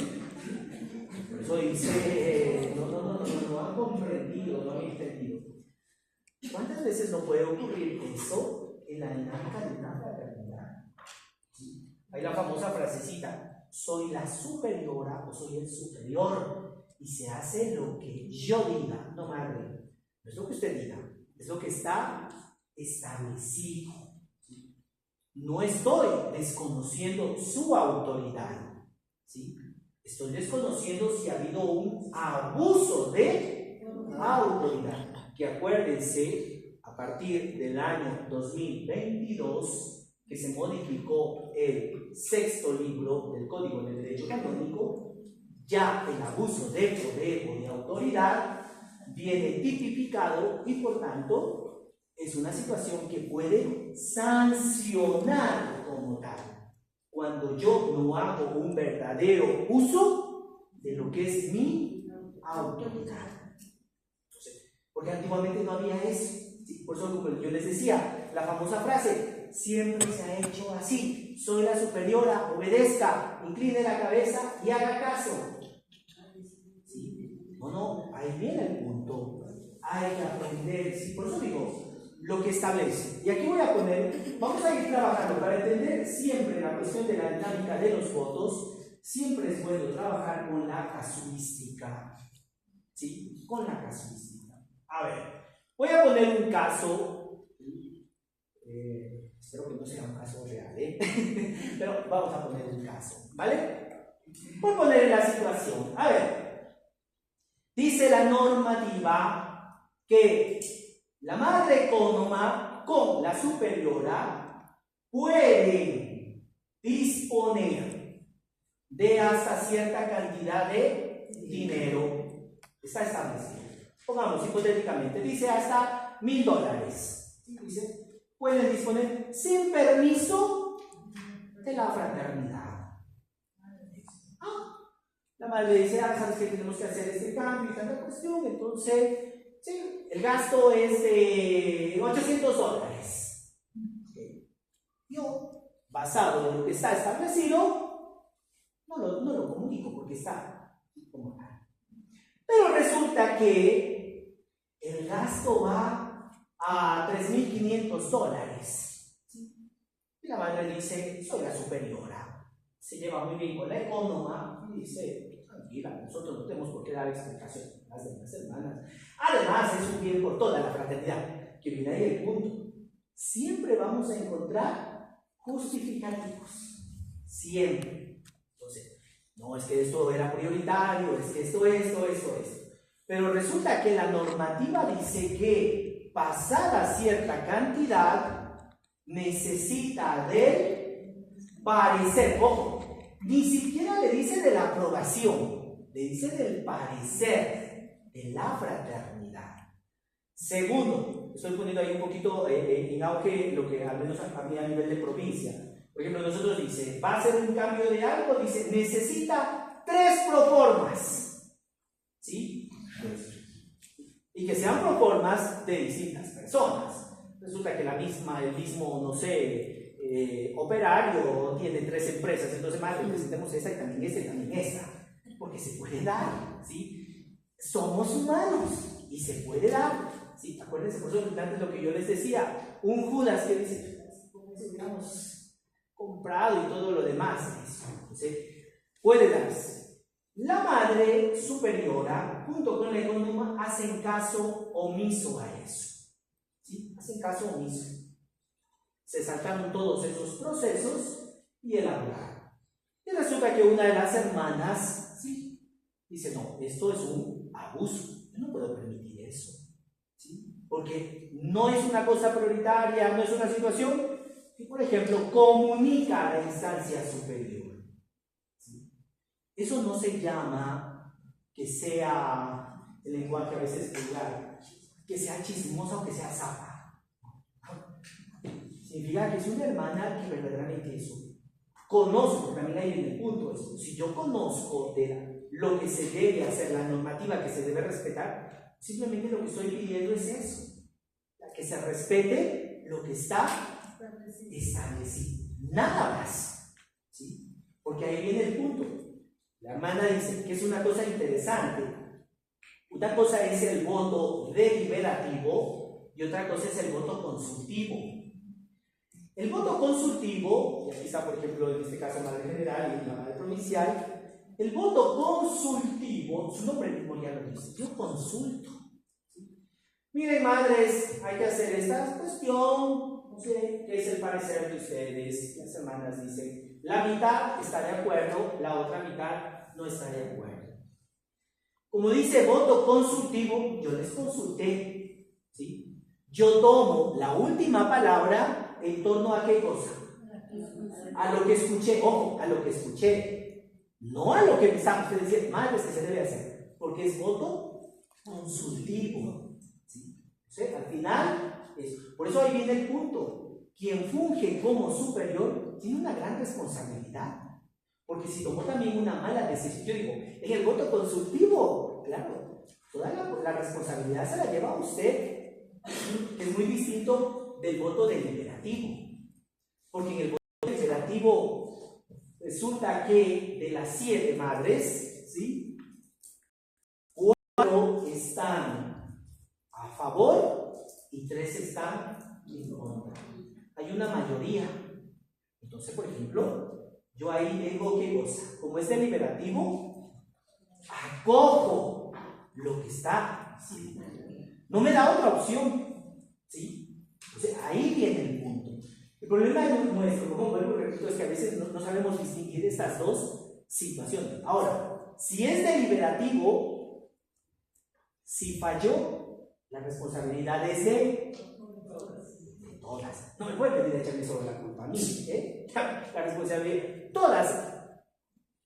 Por eso dice, no han comprendido, no han entendido. ¿Cuántas veces no puede ocurrir eso en la dinámica de una fraternidad? ¿Sí? Hay la famosa frasecita, soy la superiora o soy el superior. Y se hace lo que yo diga, no madre, no es lo que usted diga, es lo que está establecido. ¿Sí? No estoy desconociendo su autoridad, ¿sí? Estoy desconociendo si ha habido un abuso de autoridad. Que acuérdense, a partir del año 2022, que se modificó el 6º libro del Código del Derecho Canónico, ya el abuso de poder o de autoridad viene tipificado y por tanto es una situación que puede sancionar como tal cuando yo no hago un verdadero uso de lo que es mi autoridad. Entonces, porque antiguamente no había eso. ¿Sí? Por eso, como yo les decía, la famosa frase, siempre se ha hecho así, soy la superiora, obedezca, incline la cabeza y haga caso. ¿Sí? No, ahí viene el punto. Hay que aprender, ¿sí? Por eso digo, lo que establece. Y aquí voy a poner, vamos a ir trabajando para entender siempre la cuestión de la dinámica de los votos. Siempre es bueno trabajar con la casuística. ¿Sí? Con la casuística. A ver, voy a poner un caso. Espero que no sea un caso real, pero vamos a poner un caso, ¿vale? Voy a poner la situación. A ver, dice la normativa que la madre ecónoma con la superiora pueden disponer de hasta cierta cantidad de dinero. Está establecido. Pongamos hipotéticamente, dice hasta $1000. Dice, pueden disponer sin permiso de la fraternidad. La madre le dice, sabes que tenemos que hacer este cambio y tanta cuestión, entonces, sí, el gasto es de $800. Okay. Yo, basado en lo que está establecido, no lo comunico porque está como tal. Pero resulta que el gasto va a $3500. Y la madre dice, soy la superiora. Se lleva muy bien con la ecónoma y dice, tranquila, nosotros no tenemos por qué dar explicación a las demás hermanas. Además, es un bien por toda la fraternidad, que viene ahí el punto. Siempre vamos a encontrar justificativos. Siempre. Entonces, no es que esto era prioritario, es que esto. Pero resulta que la normativa dice que pasada cierta cantidad necesita del parecer. Ojo, ni siquiera le dice de la aprobación, le dice del parecer de la fraternidad. Segundo, estoy poniendo ahí un poquito en auge lo que al menos a mí a nivel de provincia. Por ejemplo, nosotros dice, va a hacer un cambio de algo, dice, necesita 3 proformas. ¿Sí? Y que sean proformas de distintas personas. Resulta que el mismo, no sé, operario tiene 3 empresas, entonces más necesitamos esa y también esa. Porque se puede dar, ¿sí? Somos humanos y se puede dar, ¿sí? Acuérdense, por eso antes lo que yo les decía, un Judas que dice, ¿cómo se hubiéramos comprado y todo lo demás? Entonces, puede darse. La madre superiora, junto con la ecónoma, hacen caso omiso a eso. ¿Sí? Hacen caso omiso. Se saltaron todos esos procesos y elaboraron. Y resulta que una de las hermanas, ¿sí?, dice, no, esto es un abuso. Yo no puedo permitir eso. ¿Sí? Porque no es una cosa prioritaria, no es una situación que, por ejemplo, comunica a la instancia superior. Eso no se llama que sea, el lenguaje a veces vulgar, que sea chismosa o que sea zapa. Significa que es una hermana que verdaderamente eso. Conozco, también hay en el punto eso. Si yo conozco de lo que se debe hacer, la normativa que se debe respetar, simplemente lo que estoy pidiendo es eso. Que se respete lo que está establecido. Nada más. ¿Sí? Porque ahí viene el punto. La hermana dice que es una cosa interesante. Una cosa es el voto deliberativo y otra cosa es el voto consultivo. El voto consultivo, y aquí está por ejemplo en este caso madre general y la madre provincial, el voto consultivo, su nombre mismo ya lo dice, yo consulto. Miren madres, hay que hacer esta cuestión, no sé, ¿qué es el parecer de ustedes? Las hermanas dicen, la mitad está de acuerdo, la otra mitad no está de acuerdo. Como dice voto consultivo, yo les consulté, ¿sí? Yo tomo la última palabra en torno a qué cosa, a lo que escuché, ojo, a lo que escuché, no a lo que pensamos, ustedes dicen, madres, que se debe hacer, porque es voto consultivo, ¿sí? O sea, al final, por eso ahí viene el punto. Quien funge como superior tiene una gran responsabilidad. Porque si tomó también una mala decisión, yo digo, en el voto consultivo, claro, toda la responsabilidad se la lleva a usted. Es muy distinto del voto deliberativo. Porque en el voto deliberativo resulta que de las 7 madres, ¿sí?, 4 están a favor y y 3 están en contra. Hay una mayoría. Entonces, por ejemplo, yo ahí tengo ¿qué cosa? Como es deliberativo, acojo lo que está haciendo. No me da otra opción, ¿sí? Entonces, ahí viene el punto. El problema nuestro, como vuelvo y repito, es que a veces no sabemos distinguir estas dos situaciones. Ahora, si es deliberativo, si falló, la responsabilidad es de todas. No me pueden venir a echarme solo la culpa a mí, ¿eh? La responsabilidad, todas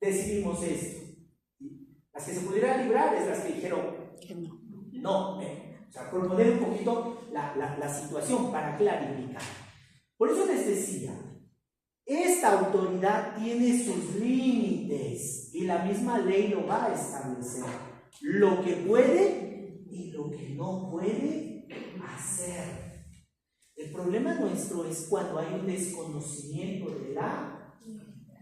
decidimos esto. Las que se pudieran librar es las que dijeron no. O sea, por poner un poquito la situación para clarificar. Por eso les decía, esta autoridad tiene sus límites y la misma ley lo va a establecer. Lo que puede y lo que no puede hacer. El problema nuestro es cuando hay un desconocimiento de la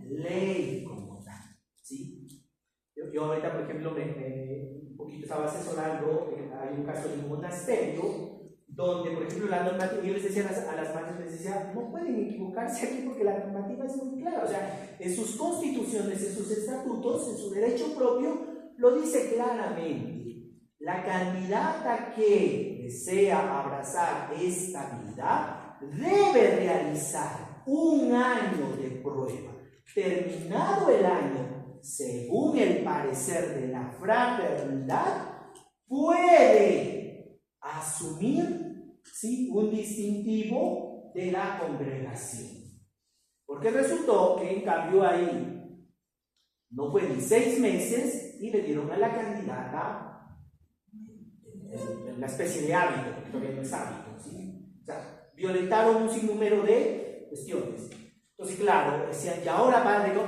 ley como tal, ¿sí? Yo ahorita, por ejemplo, un poquito estaba asesorando, hay un caso de un monasterio donde, por ejemplo, la normativa, yo les decía a las madres, les decía, no pueden equivocarse aquí porque la normativa es muy clara, o sea, en sus constituciones, en sus estatutos, en su derecho propio, lo dice claramente. La candidata que desea abrazar esta vida debe realizar un año de prueba. Terminado el año, según el parecer de la fraternidad, puede asumir, ¿sí?, un distintivo de la congregación. Porque resultó que en cambio ahí no fue ni 6 meses y le dieron a la candidata la especie de hábito, porque todavía no es hábito, ¿sí? O sea, violentaron un sinnúmero de cuestiones. Entonces, claro, decían, y ahora padre, no,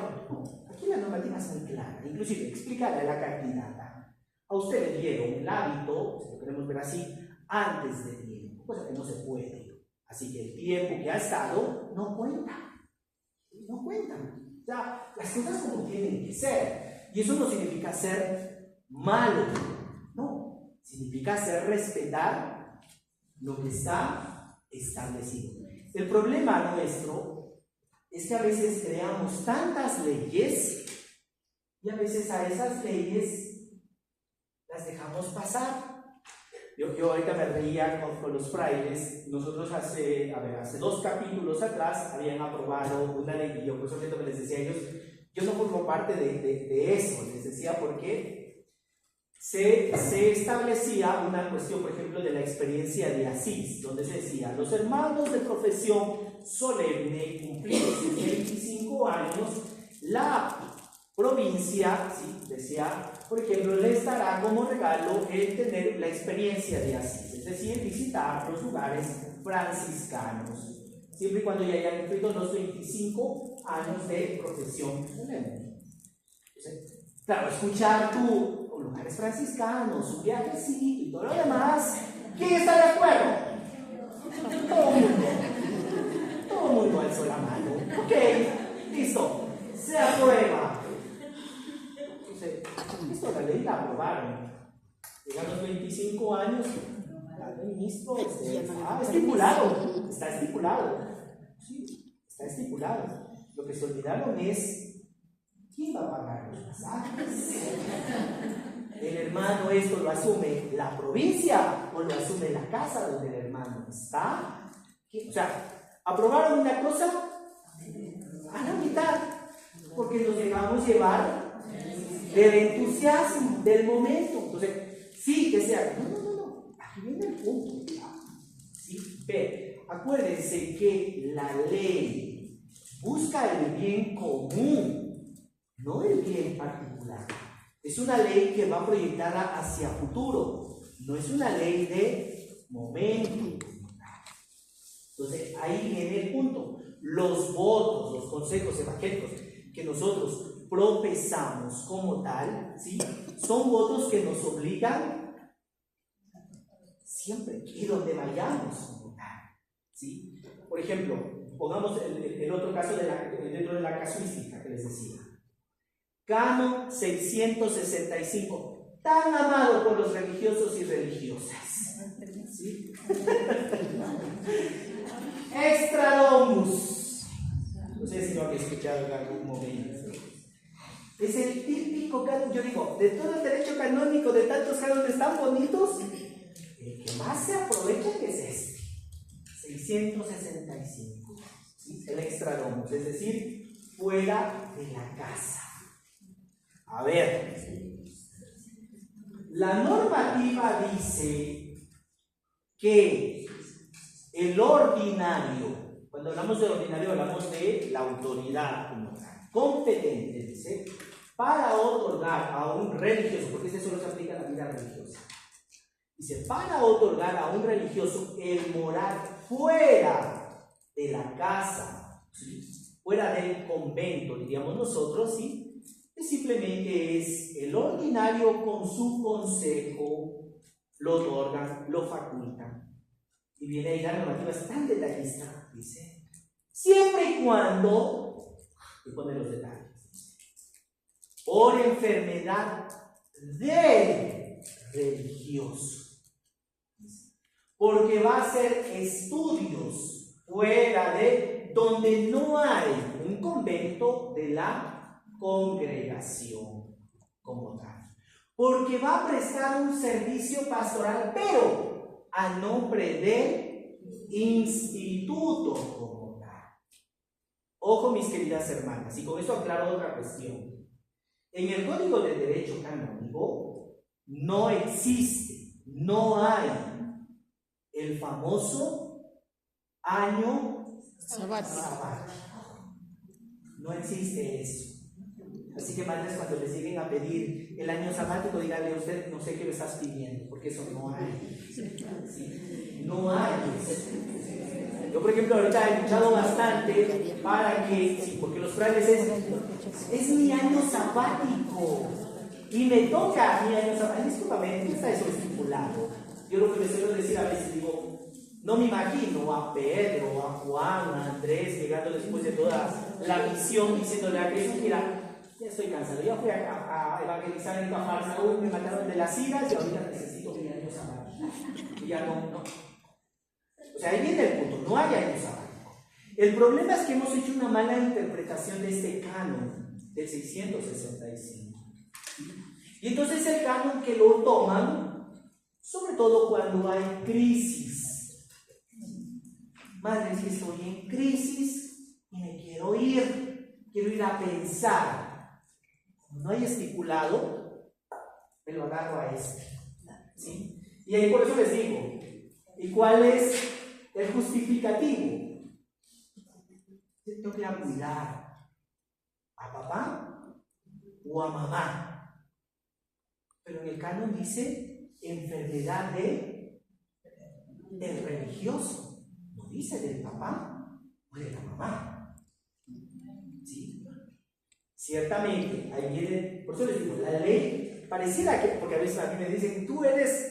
aquí la normativa es muy clara, inclusive explicarle a la candidata, a usted le dieron el hábito, si lo queremos ver así, antes de tiempo, cosa que no se puede. Así que el tiempo que ha estado no cuenta, no cuenta. O sea, las cosas como tienen que ser, y eso no significa ser malo, no. Significa hacer respetar lo que está establecido. El problema nuestro es que a veces creamos tantas leyes y a veces a esas leyes las dejamos pasar. Yo ahorita me reía con los frailes. Nosotros hace 2 capítulos atrás habían aprobado una ley y yo por eso que les decía a ellos, yo no formo parte de eso, les decía porque se establecía una cuestión, por ejemplo, de la experiencia de Asís, donde se decía, los hermanos de profesión solemne cumplidos sus 25 años, la provincia, ¿sí?, decía, por ejemplo, les dará como regalo el tener la experiencia de Asís, es decir, visitar los lugares franciscanos, siempre y cuando ya hayan cumplido los 25 años de profesión solemne. Entonces, claro, escuchar lugares franciscanos, un viajecito y todo lo demás, ¿quién está de acuerdo? Todo el mundo alzó la mano. Ok, listo, se aprueba. Entonces, listo, la ley la aprobaron. Llegan los 25 años, el ministro está estipulado, sí, está estipulado. Lo que se olvidaron es ¿quién va a pagar los pasajes? El hermano, esto lo asume la provincia o lo asume la casa donde el hermano está. O sea, aprobaron una cosa a la mitad, porque nos dejamos llevar del entusiasmo, del momento. Entonces, sí, que sea. No. Aquí viene el punto. ¿Sí? Ve, acuérdense que la ley busca el bien común, no el bien particular. Es una ley que va proyectada hacia futuro, no es una ley de momento. Entonces, ahí viene el punto. Los votos, los consejos evangélicos que nosotros profesamos como tal, ¿sí?, son votos que nos obligan siempre y donde vayamos como tal, ¿sí? Por ejemplo, pongamos el otro caso dentro de la casuística que les decía. Canon 665. tan amado por los religiosos y religiosas. ¿Sí? Extradomus. No sé si lo han escuchado en algún momento. Es el típico canon, yo digo, de todo el derecho canónico, de tantos cánones tan bonitos, el que más se aprovecha es este. 665. ¿Sí? El extradomus, es decir, fuera de la casa. A ver, la normativa dice que el ordinario, cuando hablamos de ordinario hablamos de la autoridad como tal, competente, dice, para otorgar a un religioso, porque eso solo se aplica a la vida religiosa, dice, para otorgar a un religioso el morar fuera de la casa, ¿sí? Fuera del convento, diríamos nosotros, ¿sí? Simplemente es el ordinario con su consejo, lo otorgan, lo facultan. Y viene ahí la normativa, es tan detallista, dice, siempre y cuando, y pone los detalles, por enfermedad del religioso, porque va a hacer estudios fuera de donde no hay un convento de la congregación como tal, porque va a prestar un servicio pastoral, pero a nombre del instituto como tal. Ojo, mis queridas hermanas, y con esto aclaro otra cuestión. En el Código de Derecho Canónico no existe, no hay el famoso año sabático. No existe eso. Así que madres, cuando les lleguen a pedir el año sabático, díganle a usted, no sé qué me estás pidiendo, porque eso no hay. ¿Sí? No hay eso. Yo, por ejemplo, ahorita he luchado bastante para que, sí, porque los frailes es mi año sabático y me toca mi año sabático. Discúlpame, no está eso estipulado. Yo lo que les suelo decir a veces, digo, no me imagino a Pedro, a Juan, a Andrés llegando después de toda la misión diciéndole a Jesús, mira, ya estoy cansado, yo fui a evangelizar en Cafarnaúm, me mataron de las iras y ahorita necesito mi año sabático. Y ya no. O sea, ahí viene el punto, no hay año sabático. El problema es que hemos hecho una mala interpretación de este canon del 665. Y entonces el canon que lo toman, sobre todo cuando hay crisis. Madre, si estoy en crisis y me quiero ir a pensar. No hay estipulado, me lo agarro a este. ¿Sí? Y ahí por eso les digo, ¿y cuál es el justificativo? Tengo que ir a cuidar a papá o a mamá. Pero en el canon dice enfermedad del religioso, no dice del papá o de la mamá. ¿Sí? Ciertamente, ahí viene, por eso les digo, la ley pareciera que, porque a veces a mí me dicen, tú eres.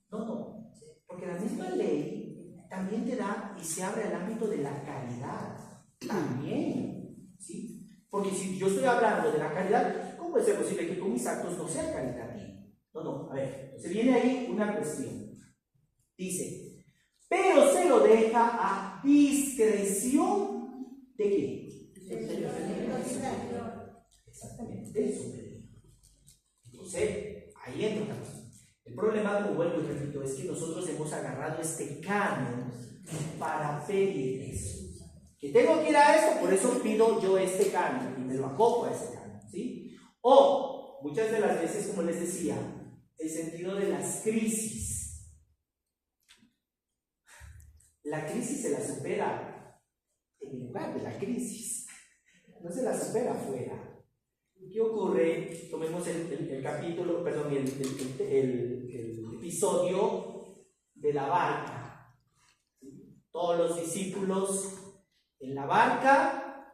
No, porque la misma ley también te da y se abre el ámbito de la caridad. También, ¿sí? Porque si yo estoy hablando de la caridad, ¿cómo puede ser posible que con mis actos no sea caritativo? No, a ver, se viene ahí una cuestión. Dice, pero se lo deja a discreción de quién. Exactamente, del superior. Entonces, ahí entra otra cosa. El problema, como vuelvo y repito, es que nosotros hemos agarrado este canon para pedir eso. Que tengo que ir a esto, por eso pido yo este canon y me lo acojo a ese canon, ¿sí? O, muchas de las veces, como les decía, el sentido de las crisis. La crisis se la supera en el lugar de la crisis. No se la supera afuera. ¿Qué ocurre? Tomemos el capítulo, perdón, el episodio de la barca. Todos los discípulos en la barca,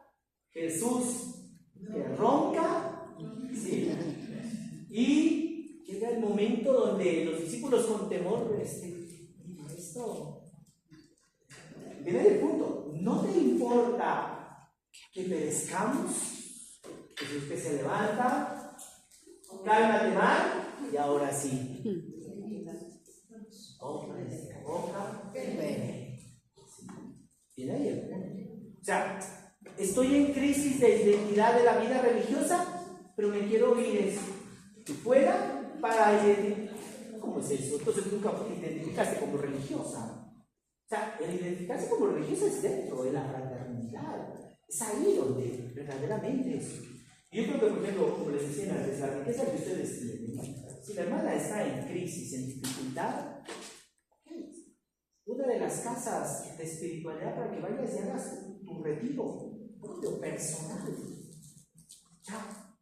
Jesús que ronca, ¿sí? Y llega el momento donde los discípulos con temor, esto viene del punto, ¿no te importa que perezcamos? Jesús que se levanta, Cálmate, mal, y ahora sí. Boca, Viene ahí el punto. O sea, estoy en crisis de identidad de la vida religiosa, pero me quiero ir fuera para identificar. ¿Cómo es eso? Entonces nunca identificaste como religiosa. O sea, el identificarse como religiosa es dentro de la fraternidad. Es ahí donde verdaderamente es. Yo creo que, por ejemplo, como les decía antes, la riqueza que ustedes tienen, si la hermana está en crisis, en dificultad, una de las casas de espiritualidad para que vayas y hagas tu retiro propio, personal. Ya.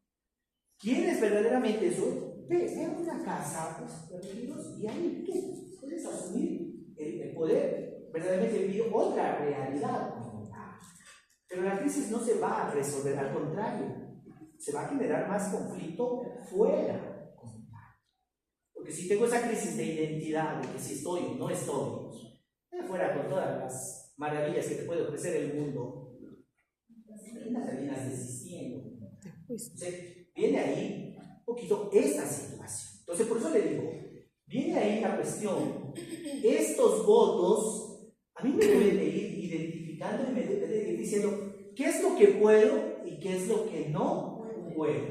¿Quieres verdaderamente eso? Ve a una casa de retiros y ahí ¿qué? Puedes asumir el poder verdaderamente vivir otra realidad. Pero la crisis no se va a resolver, al contrario, se va a generar más conflicto fuera. Porque si tengo esa crisis de identidad, de que si estoy o no estoy, fuera con todas las maravillas que te puede ofrecer el mundo, terminas desistiendo. Entonces, viene ahí un poquito esta situación. Entonces, por eso le digo, viene ahí la cuestión, estos votos, a mí me deben de ir identificando y me deben de ir diciendo qué es lo que puedo y qué es lo que no puedo.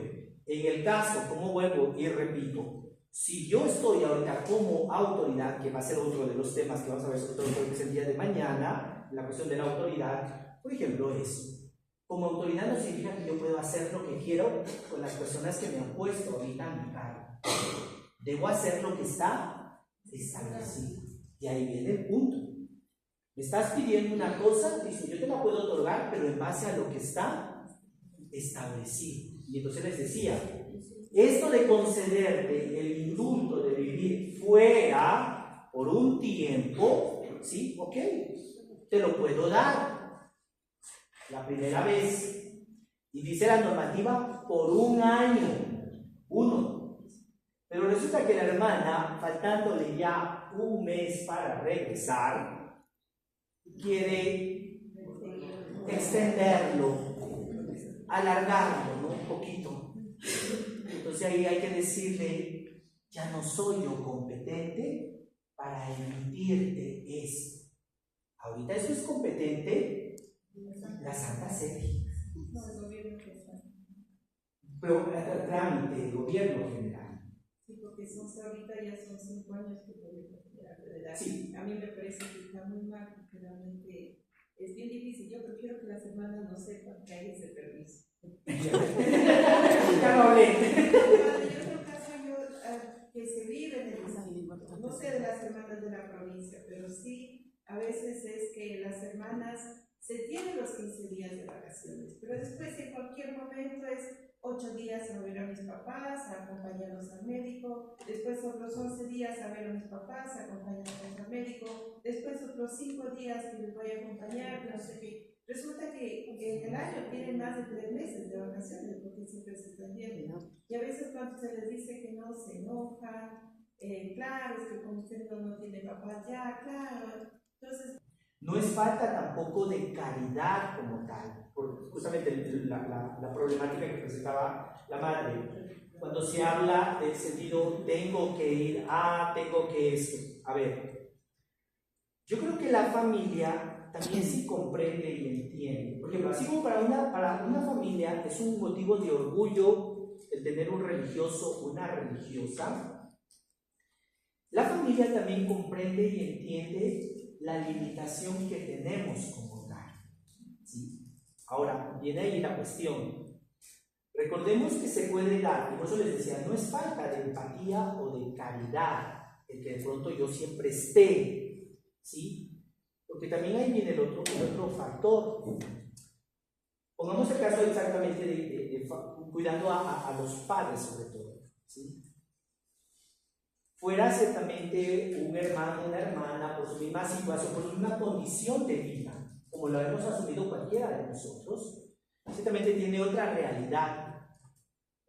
En el caso, como vuelvo y repito, si yo estoy ahorita como autoridad, que va a ser otro de los temas que vamos a ver sobre todo porque es el día de mañana, la cuestión de la autoridad, por ejemplo, eso. Como autoridad no significa que yo puedo hacer lo que quiero con las personas que me han puesto ahorita en mi cargo. Debo hacer lo que está establecido. Y ahí viene el punto. Me estás pidiendo una cosa, dice, yo te la puedo otorgar, pero en base a lo que está establecido. Y entonces les decía, esto de concederte el indulto de vivir fuera por un tiempo, ¿sí? Ok, te lo puedo dar la primera vez. Y dice la normativa, por un año, uno. Pero resulta que la hermana, faltándole ya un mes para regresar, quiere extenderlo, alargarlo, ¿no? Un poquito. Entonces ahí hay que decirle, ya no soy yo competente para emitirte esto. Ahorita eso es competente la Santa Sede. No, el gobierno general. Pero el trámite, el gobierno general. Sí, porque ahorita ya son 5 años que el gobierno general de edad. Sí. A mí me parece que está muy mal porque realmente es bien difícil. Yo prefiero que las hermanas no sepan que hay ese permiso. Ya no hablé. En otro caso, que se vive en el no sé de las hermanas de la provincia, pero sí, a veces es que las hermanas se tienen los 15 días de vacaciones, pero después en cualquier momento es 8 días a ver a mis papás, a acompañarlos al médico, después otros 11 días a ver a mis papás, a acompañarlos al médico, después otros 5 días que les voy a acompañar, no sé qué. Resulta que en el año tienen más de 3 meses de vacaciones porque siempre se están viendo. Y a veces cuando se les dice que no, se enojan, claro, es que como usted no tiene papás ya, claro. Entonces, no es falta tampoco de caridad como tal, por justamente la problemática que presentaba la madre. Cuando se habla del sentido, tengo que ir, tengo que esto. A ver, yo creo que la familia también sí comprende y entiende. Por ejemplo, así como para una familia es un motivo de orgullo el tener un religioso o una religiosa, la familia también comprende y entiende la limitación que tenemos como tal. ¿Sí? Ahora, viene ahí la cuestión. Recordemos que se puede dar, y por eso les decía, no es falta de empatía o de caridad el que de pronto yo siempre esté, ¿sí? Porque también ahí viene el otro factor. Pongamos el caso exactamente de cuidando a los padres sobre todo, ¿sí? Fuera ciertamente un hermano, una hermana, por su misma situación, por su misma condición de vida, como lo hemos asumido cualquiera de nosotros, ciertamente tiene otra realidad.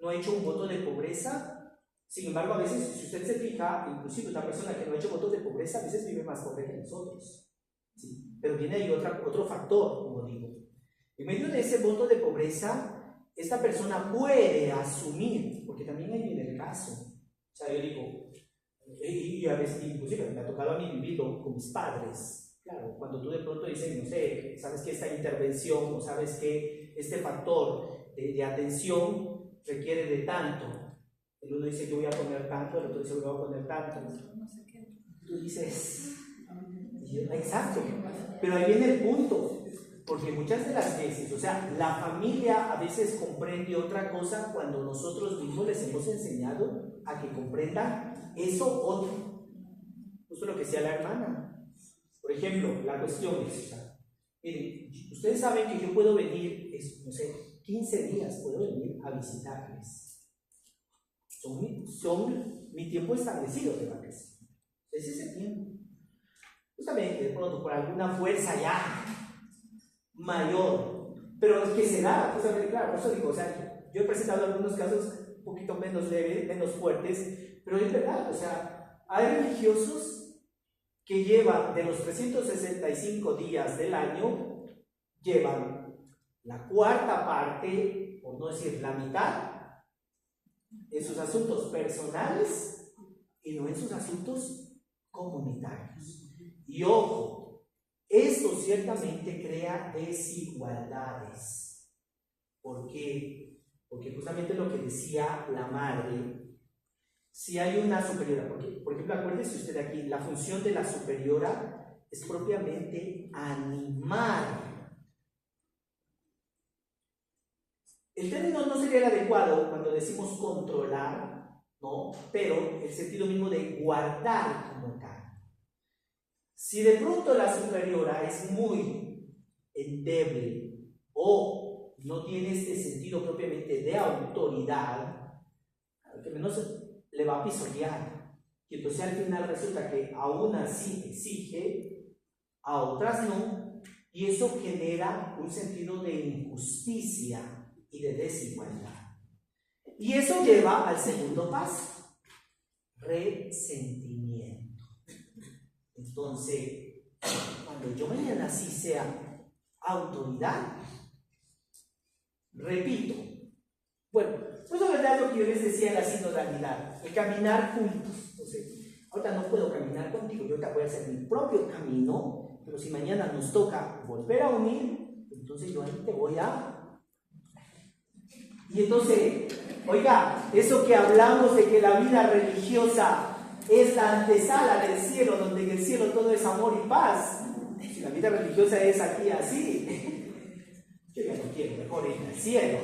No ha hecho un voto de pobreza, sin embargo, a veces, si usted se fija, inclusive una persona que no ha hecho votos de pobreza, a veces vive más pobre que nosotros. ¿Sí? Pero tiene ahí otro factor, como digo. En medio de ese voto de pobreza, esta persona puede asumir, porque también hay viene el caso. O sea, yo digo, y a veces, inclusive me ha tocado a mí vivirlo con mis padres. Claro, cuando tú de pronto dices, no sé, sabes que esta intervención o sabes que este factor de atención requiere de tanto. El uno dice, yo voy a poner tanto, el otro dice, yo voy a poner tanto. Tú dices, exacto, pero ahí viene el punto, porque muchas de las veces, o sea, la familia a veces comprende otra cosa cuando nosotros mismos les hemos enseñado a que comprendan eso otro. Justo lo que decía la hermana. Por ejemplo, la cuestión es, o sea, miren, ustedes saben que yo puedo venir, no sé, 15 días puedo venir a visitarles. Son mi tiempo establecido de vacaciones. Es ese tiempo. Justamente, de pronto, por alguna fuerza ya mayor, pero es que se da, justamente, claro, por eso digo, o sea, yo he presentado algunos casos un poquito menos leves, menos fuertes, pero es verdad, o sea, hay religiosos que llevan de los 365 días del año, llevan la cuarta parte, por no decir la mitad, en sus asuntos personales y no en sus asuntos comunitarios. Y ojo, esto ciertamente crea desigualdades. ¿Por qué? Porque justamente lo que decía la madre, si hay una superiora, porque, por ejemplo, acuérdese usted aquí, la función de la superiora es propiamente animar. El término no sería el adecuado cuando decimos controlar, ¿no? Pero el sentido mismo de guardar como tal. Si de pronto la superiora es muy endeble o no tiene este sentido propiamente de autoridad, al que menos le va a pisotear. Y entonces al final resulta que a unas sí exige, a otras no, y eso genera un sentido de injusticia y de desigualdad. Y eso lleva al segundo paso, resentimiento. Entonces, cuando yo mañana sí sea autoridad, repito, bueno, pues la verdad es lo que yo les decía en la sinodalidad, el caminar juntos. Entonces, ahorita no puedo caminar contigo, yo te voy a hacer mi propio camino, pero si mañana nos toca volver a unir, entonces yo ahí te voy a... Y entonces, oiga, eso que hablamos de que la vida religiosa es la antesala del cielo, donde en el cielo todo es amor y paz. Si la vida religiosa es aquí así, yo ya no quiero, mejor ir al cielo.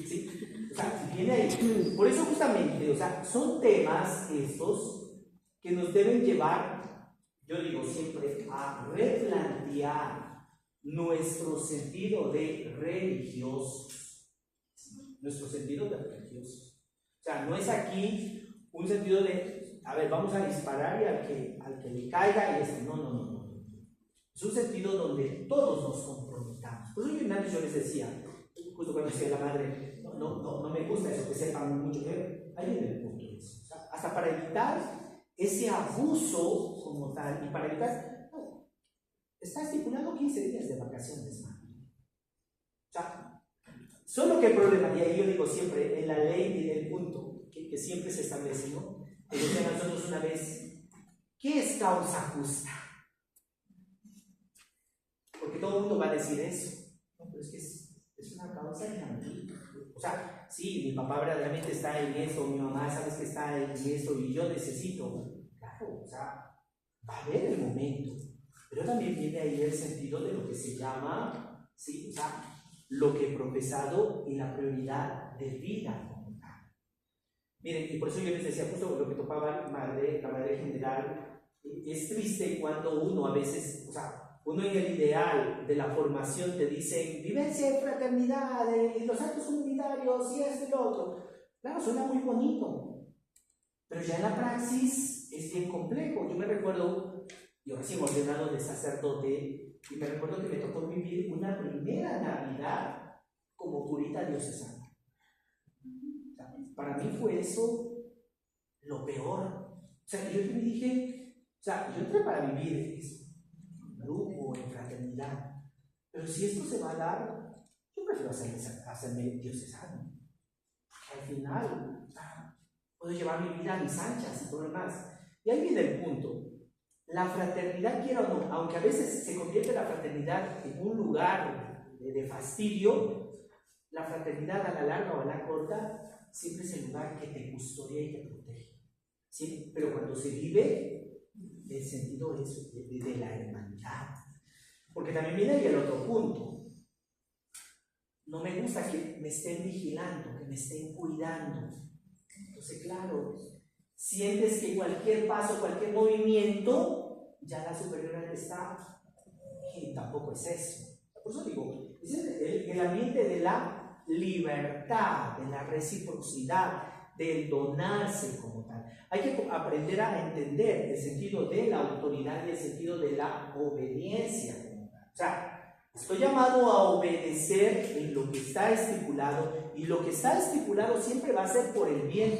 ¿Sí? O sea, viene ahí. Por eso justamente, o sea, son temas estos que nos deben llevar, yo digo siempre, a replantear nuestro sentido de religiosos. Nuestro sentido de religiosos. O sea, no es aquí un sentido de, a ver, vamos a disparar y al que le caiga y este, no. Es un sentido donde todos nos comprometamos. Por eso yo les decía, justo cuando decía la madre, no me gusta eso, que sepan mucho, ahí viene el punto de eso. O sea, hasta para evitar ese abuso como tal, y para evitar, no, está estipulado 15 días de vacaciones, madre. O sea, solo que el problema, y ahí yo digo siempre, en la ley y en el punto que siempre se establece, ¿no? Que decía nosotros una vez, ¿qué es causa justa? Porque todo el mundo va a decir eso. No, pero es que es una causa intangible. O sea, sí, mi papá verdaderamente está en esto, mi mamá sabes que está en esto y yo necesito. Claro, o sea, va a haber el momento. Pero también viene ahí el sentido de lo que se llama, sí, o sea, lo que he profesado y la prioridad de vida. Miren, y por eso yo les decía justo lo que topaba la madre general, es triste cuando uno a veces, o sea, uno en el ideal de la formación te dicen vivencia de fraternidad, y los actos comunitarios, y esto y lo otro. Claro, suena muy bonito, pero ya en la praxis es bien complejo. Yo me recuerdo, yo recién ordenado de sacerdote, y me recuerdo que me tocó vivir una primera Navidad como curita diocesana. Para mí fue eso lo peor. O sea, yo me dije, o sea, yo entré para vivir eso, en grupo, en fraternidad. Pero si esto se va a dar, yo prefiero hacerme diocesano. al final puedo llevar mi vida a mis anchas y todo lo demás. Y ahí viene el punto. La fraternidad, quiera o no, aunque a veces se convierte la fraternidad en un lugar de fastidio, la fraternidad a la larga o a la corta siempre es el lugar que te custodia y te protege. ¿Sí? Pero cuando se vive, el sentido es de la hermandad. Porque también viene ahí el otro punto. No me gusta que me estén vigilando, que me estén cuidando. Entonces, claro, sientes que cualquier paso, cualquier movimiento, ya la superioridad está, y tampoco es eso. Por eso digo, es el ambiente de la libertad, de la reciprocidad, del donarse como tal. Hay que aprender a entender el sentido de la autoridad y el sentido de la obediencia como tal. O sea, estoy llamado a obedecer en lo que está estipulado, y lo que está estipulado siempre va a ser por el bien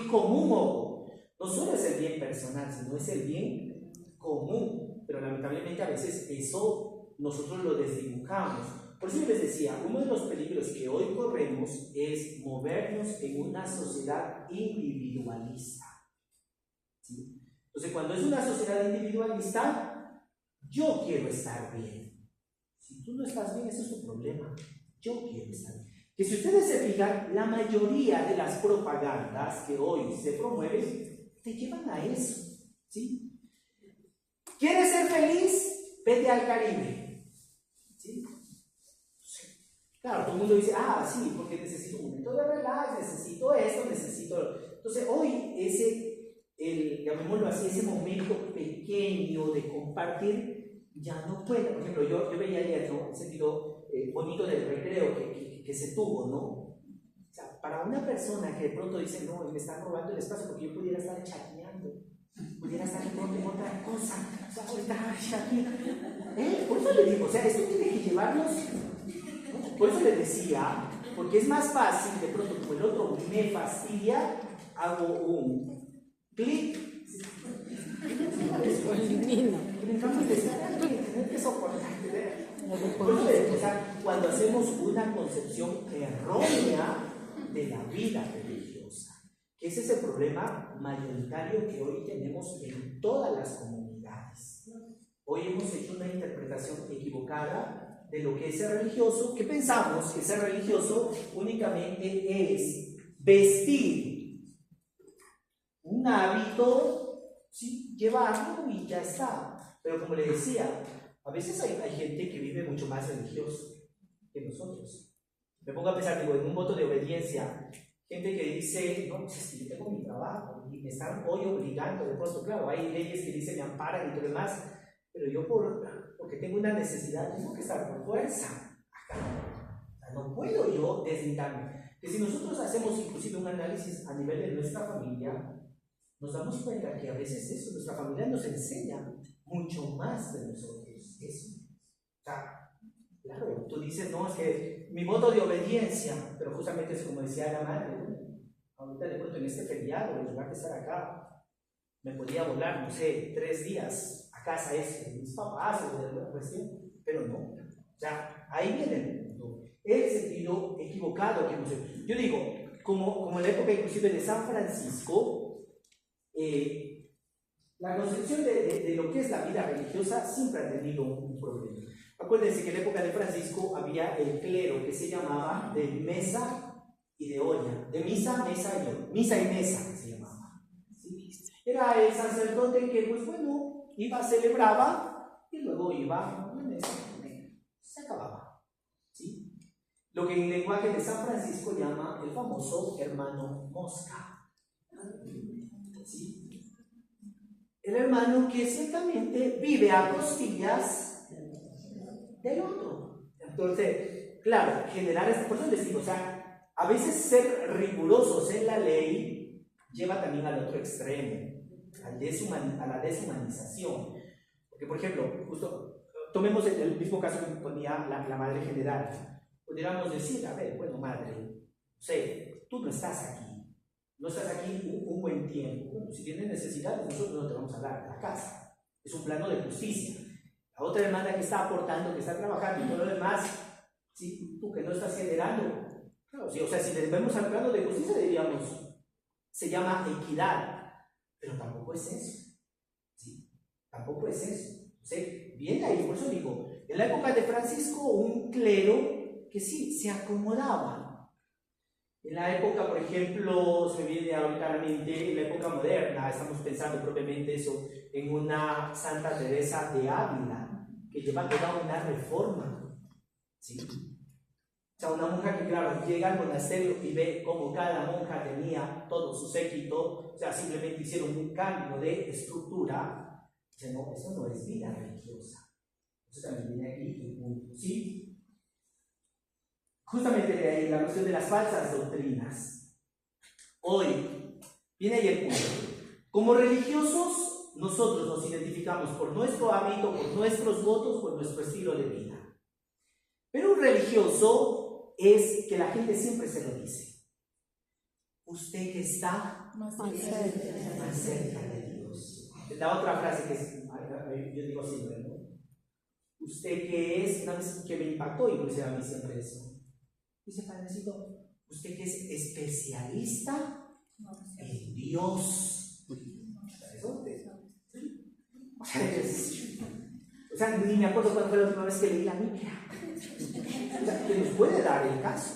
común, ojo. No solo es el bien personal, sino es el bien común. Pero lamentablemente a veces eso nosotros lo desdibujamos. Por eso yo les decía, uno de los peligros que hoy corremos es movernos en una sociedad individualista. ¿Sí? Entonces, cuando es una sociedad individualista, yo quiero estar bien. Si tú no estás bien, ese es tu problema. Yo quiero estar bien. Que si ustedes se fijan, la mayoría de las propagandas que hoy se promueven te llevan a eso. ¿Sí? ¿Quieres ser feliz? Vete al Caribe. ¿Sí? Claro, todo el mundo dice, sí, porque necesito un momento de relax, necesito esto, necesito... Entonces, hoy llamémoslo así, ese momento pequeño de compartir, ya no puede. Por ejemplo, yo veía ayer, ¿no?, el sentido bonito del recreo que se tuvo, ¿no? O sea, para una persona que de pronto dice, no, me están robando el espacio porque yo pudiera estar chateando, pudiera estar en otra cosa, o sea, ahorita chateando. Por eso le digo, o sea, esto tiene que llevarnos... Por eso les decía, porque es más fácil, de pronto como el otro me fastidia, hago un clic. O sea, cuando hacemos una concepción errónea de la vida religiosa, que ese es el problema mayoritario que hoy tenemos en todas las comunidades. Hoy hemos hecho una interpretación equivocada de lo que es ser religioso, que pensamos que ser religioso únicamente es vestir un hábito, ¿sí?, llevarlo y ya está. Pero como le decía, a veces hay gente que vive mucho más religioso que nosotros. Me pongo a pensar, digo, en un voto de obediencia, gente que dice, no, pues es que yo tengo mi trabajo y me están hoy obligando, de pronto, claro, hay leyes que dicen me amparan y todo lo demás, pero yo porque tengo una necesidad, tengo que estar por fuerza acá. O sea, no puedo yo deslindarme. Que si nosotros hacemos inclusive un análisis a nivel de nuestra familia, nos damos cuenta que a veces eso, nuestra familia nos enseña mucho más de nosotros. Eso. O sea, claro, tú dices, no, es que mi voto de obediencia, pero justamente es como decía la madre, ¿no? Ahorita de pronto en este feriado, en lugar de estar acá, me podía volar, no sé, 3 días casa de mis papás o de alguna cuestión, pero no. O sea, ahí viene el punto. El sentido equivocado que hemos hecho. Yo digo, como en la época inclusive de San Francisco, la concepción de lo que es la vida religiosa siempre ha tenido un problema. Acuérdense que en la época de Francisco había el clero que se llamaba de mesa y de olla, de misa, mesa y olla, misa y mesa se llamaba. ¿Sí? Era el sacerdote que, pues bueno, iba, celebraba y luego iba, se acababa. ¿Sí? Lo que en lenguaje de San Francisco llama el famoso hermano mosca. ¿Sí? El hermano que ciertamente vive a costillas del otro. Entonces, claro, generar, por eso les digo, o sea, a veces ser rigurosos en la ley lleva también al otro extremo, a la deshumanización. Porque, por ejemplo, justo tomemos el mismo caso que ponía la madre general. Podríamos decir, a ver, bueno, madre, no sé, tú no estás aquí un buen tiempo. Bueno, si tienes necesidades, nosotros no te vamos a dar de la casa. Es un plano de justicia. La otra hermana que está aportando, que está trabajando y todo lo demás, ¿sí? Tú que no estás generando, Claro, sí, o sea, si le vemos al plano de justicia, diríamos, se llama equidad, pero tampoco es eso. ¿Sí? Tampoco es eso. O sea, viene ahí, por eso digo, en la época de Francisco, un clero que sí, se acomodaba. En la época, por ejemplo, se viene ahorita a la mente, en la época moderna, estamos pensando propiamente eso, en una Santa Teresa de Ávila, que lleva toda una reforma. ¿Sí? O sea, una monja que, claro, llega al monasterio y ve cómo cada monja tenía todo su séquito, o sea, simplemente hicieron un cambio de estructura. Dice, no, eso no es vida religiosa. Eso también viene aquí el punto, ¿sí? Justamente de ahí la cuestión de las falsas doctrinas. Hoy viene ahí el punto. Como religiosos, nosotros nos identificamos por nuestro hábito, por nuestros votos, por nuestro estilo de vida. Pero un religioso es que la gente siempre se lo dice. Usted que está más cerca de Dios. La otra frase que es, yo digo siempre, ¿no? Usted que es, una vez que me impactó, inclusive a mí siempre eso. Dice Padrecito, usted que es especialista en Dios. O sea, ni me acuerdo cuándo fue la última vez que leí la Biblia. O sea, que nos puede dar el caso.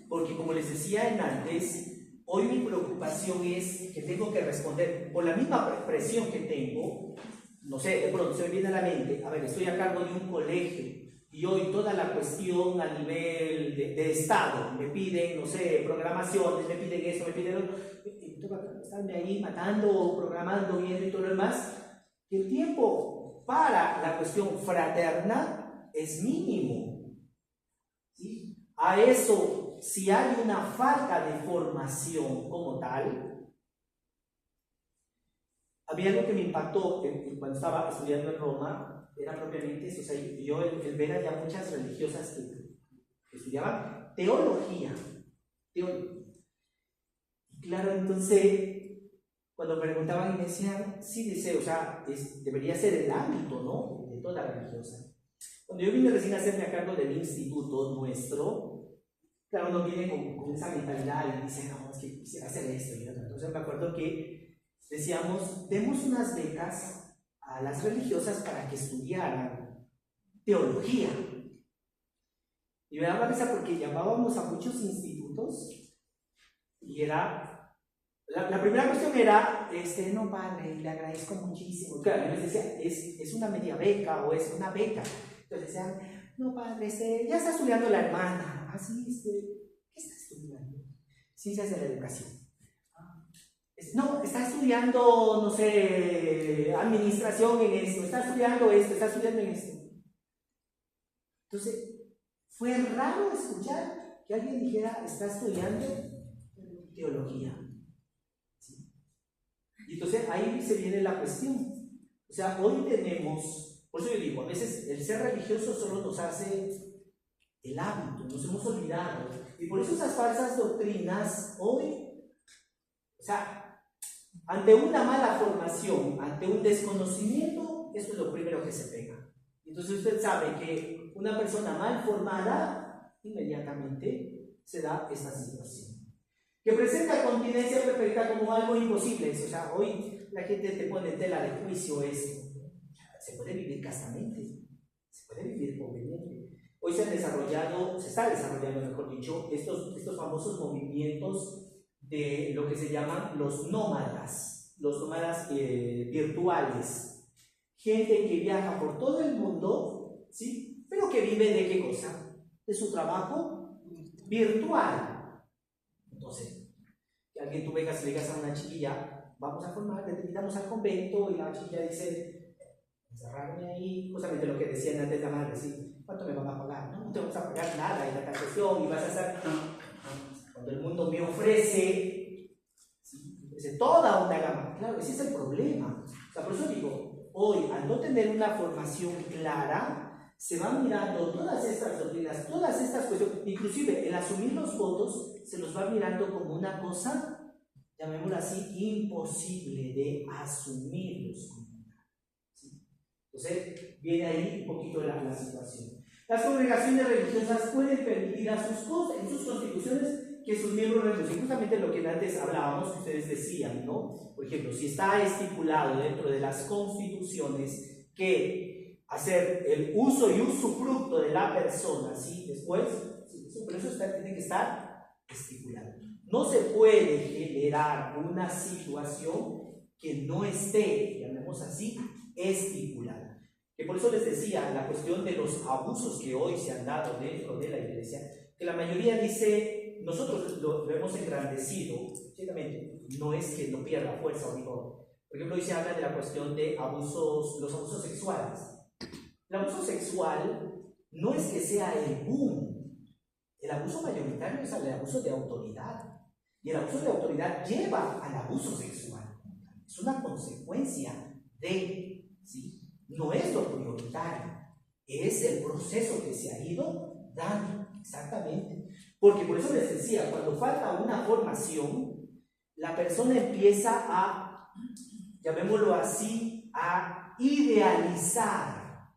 Porque como les decía en antes, hoy mi preocupación es que tengo que responder por la misma presión que tengo. No sé, de pronto se me viene a la mente, a ver, estoy a cargo de un colegio y hoy toda la cuestión a nivel de Estado, me piden, no sé, programaciones, me piden esto, me piden otro, y tengo que estarme ahí matando, programando, viendo y todo lo demás, que el tiempo para la cuestión fraterna es mínimo. ¿Sí? A eso, si hay una falta de formación como tal, había algo que me impactó cuando estaba estudiando en Roma, era propiamente eso, o sea, yo el ver allá muchas religiosas que estudiaban teología. Y claro, entonces, cuando me preguntaban y me decían, sí, dice, o sea, debería ser el ámbito, ¿no?, de toda religiosa. Cuando yo vine recién a hacerme a cargo del instituto nuestro, claro, uno viene con esa mentalidad y dice, no, es que quisiera hacer esto y otro. Entonces me acuerdo que decíamos, demos unas becas a las religiosas para que estudiaran teología. Y me daba risa porque llamábamos a muchos institutos y era, la primera cuestión era, no padre, le agradezco muchísimo. Claro, yo les decía, es una media beca o es una beca. Entonces decían, no padre, ya está estudiando la hermana. Así, ¿qué está estudiando? Ciencias de la educación. No, está estudiando, no sé, administración en esto, está estudiando esto, está estudiando en esto. Entonces, fue raro escuchar que alguien dijera, está estudiando teología. ¿Sí? Y entonces ahí se viene la cuestión. O sea, hoy tenemos, por eso yo digo, a veces el ser religioso solo nos hace el hábito, nos hemos olvidado. Y por eso esas falsas doctrinas hoy, o sea, ante una mala formación, ante un desconocimiento, eso es lo primero que se pega. Entonces usted sabe que una persona mal formada, inmediatamente se da esta situación. Que presenta continencia perfecta como algo imposible. O sea, hoy la gente te pone en tela de juicio esto. Se puede vivir castamente, se puede vivir pobremente. Hoy se está desarrollando, mejor dicho, estos famosos movimientos de lo que se llaman los nómadas virtuales. Gente que viaja por todo el mundo, ¿sí? Pero que vive de qué cosa? De su trabajo virtual. Entonces, que alguien tú vengas y le digas a una chiquilla, vamos a formar, te invitamos al convento, y la chiquilla dice, encerrarme ahí, justamente lo que decían antes la madre, ¿sí? ¿Cuánto me van a pagar? No te vamos a pagar nada, y la tasación, y vas a estar... Cuando el mundo me ofrece, ¿sí?, toda una gama. Claro, ese es el problema. O sea, por eso digo, hoy, al no tener una formación clara, se van mirando todas estas doctrinas, todas estas cuestiones, inclusive el asumir los votos, se los va mirando como una cosa, llamémoslo así, imposible de asumirlos como tal. ¿Sí? Entonces, viene ahí un poquito la situación. Las congregaciones religiosas pueden permitir en sus constituciones que sus miembros renuncien. Justamente lo que antes hablábamos, que ustedes decían, ¿no? Por ejemplo, si está estipulado dentro de las constituciones que hacer el uso y usufructo de la persona, ¿sí? Después, sí, pero eso tiene que estar estipulado. No se puede generar una situación que no esté, llamemos así, estipulada. Que por eso les decía, la cuestión de los abusos que hoy se han dado dentro de la iglesia, que la mayoría dice, nosotros lo hemos engrandecido, ciertamente, no es que no pierda fuerza o vigor. Por ejemplo, hoy se habla de la cuestión de abusos, los abusos sexuales. El abuso sexual no es que sea el boom. El abuso mayoritario es el abuso de autoridad. Y el abuso de autoridad lleva al abuso sexual. Es una consecuencia de, ¿sí? No es lo prioritario, es el proceso que se ha ido dando, exactamente. Porque por eso les decía, cuando falta una formación, la persona empieza a, llamémoslo así, a idealizar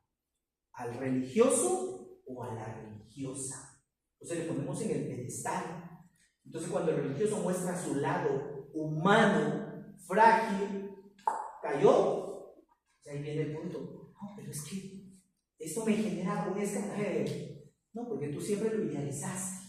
al religioso o a la religiosa. Entonces le ponemos en el pedestal. Entonces cuando el religioso muestra su lado humano, frágil, cayó, ahí viene el punto. No, pero es que esto me genera un escándalo. No, porque tú siempre lo idealizaste.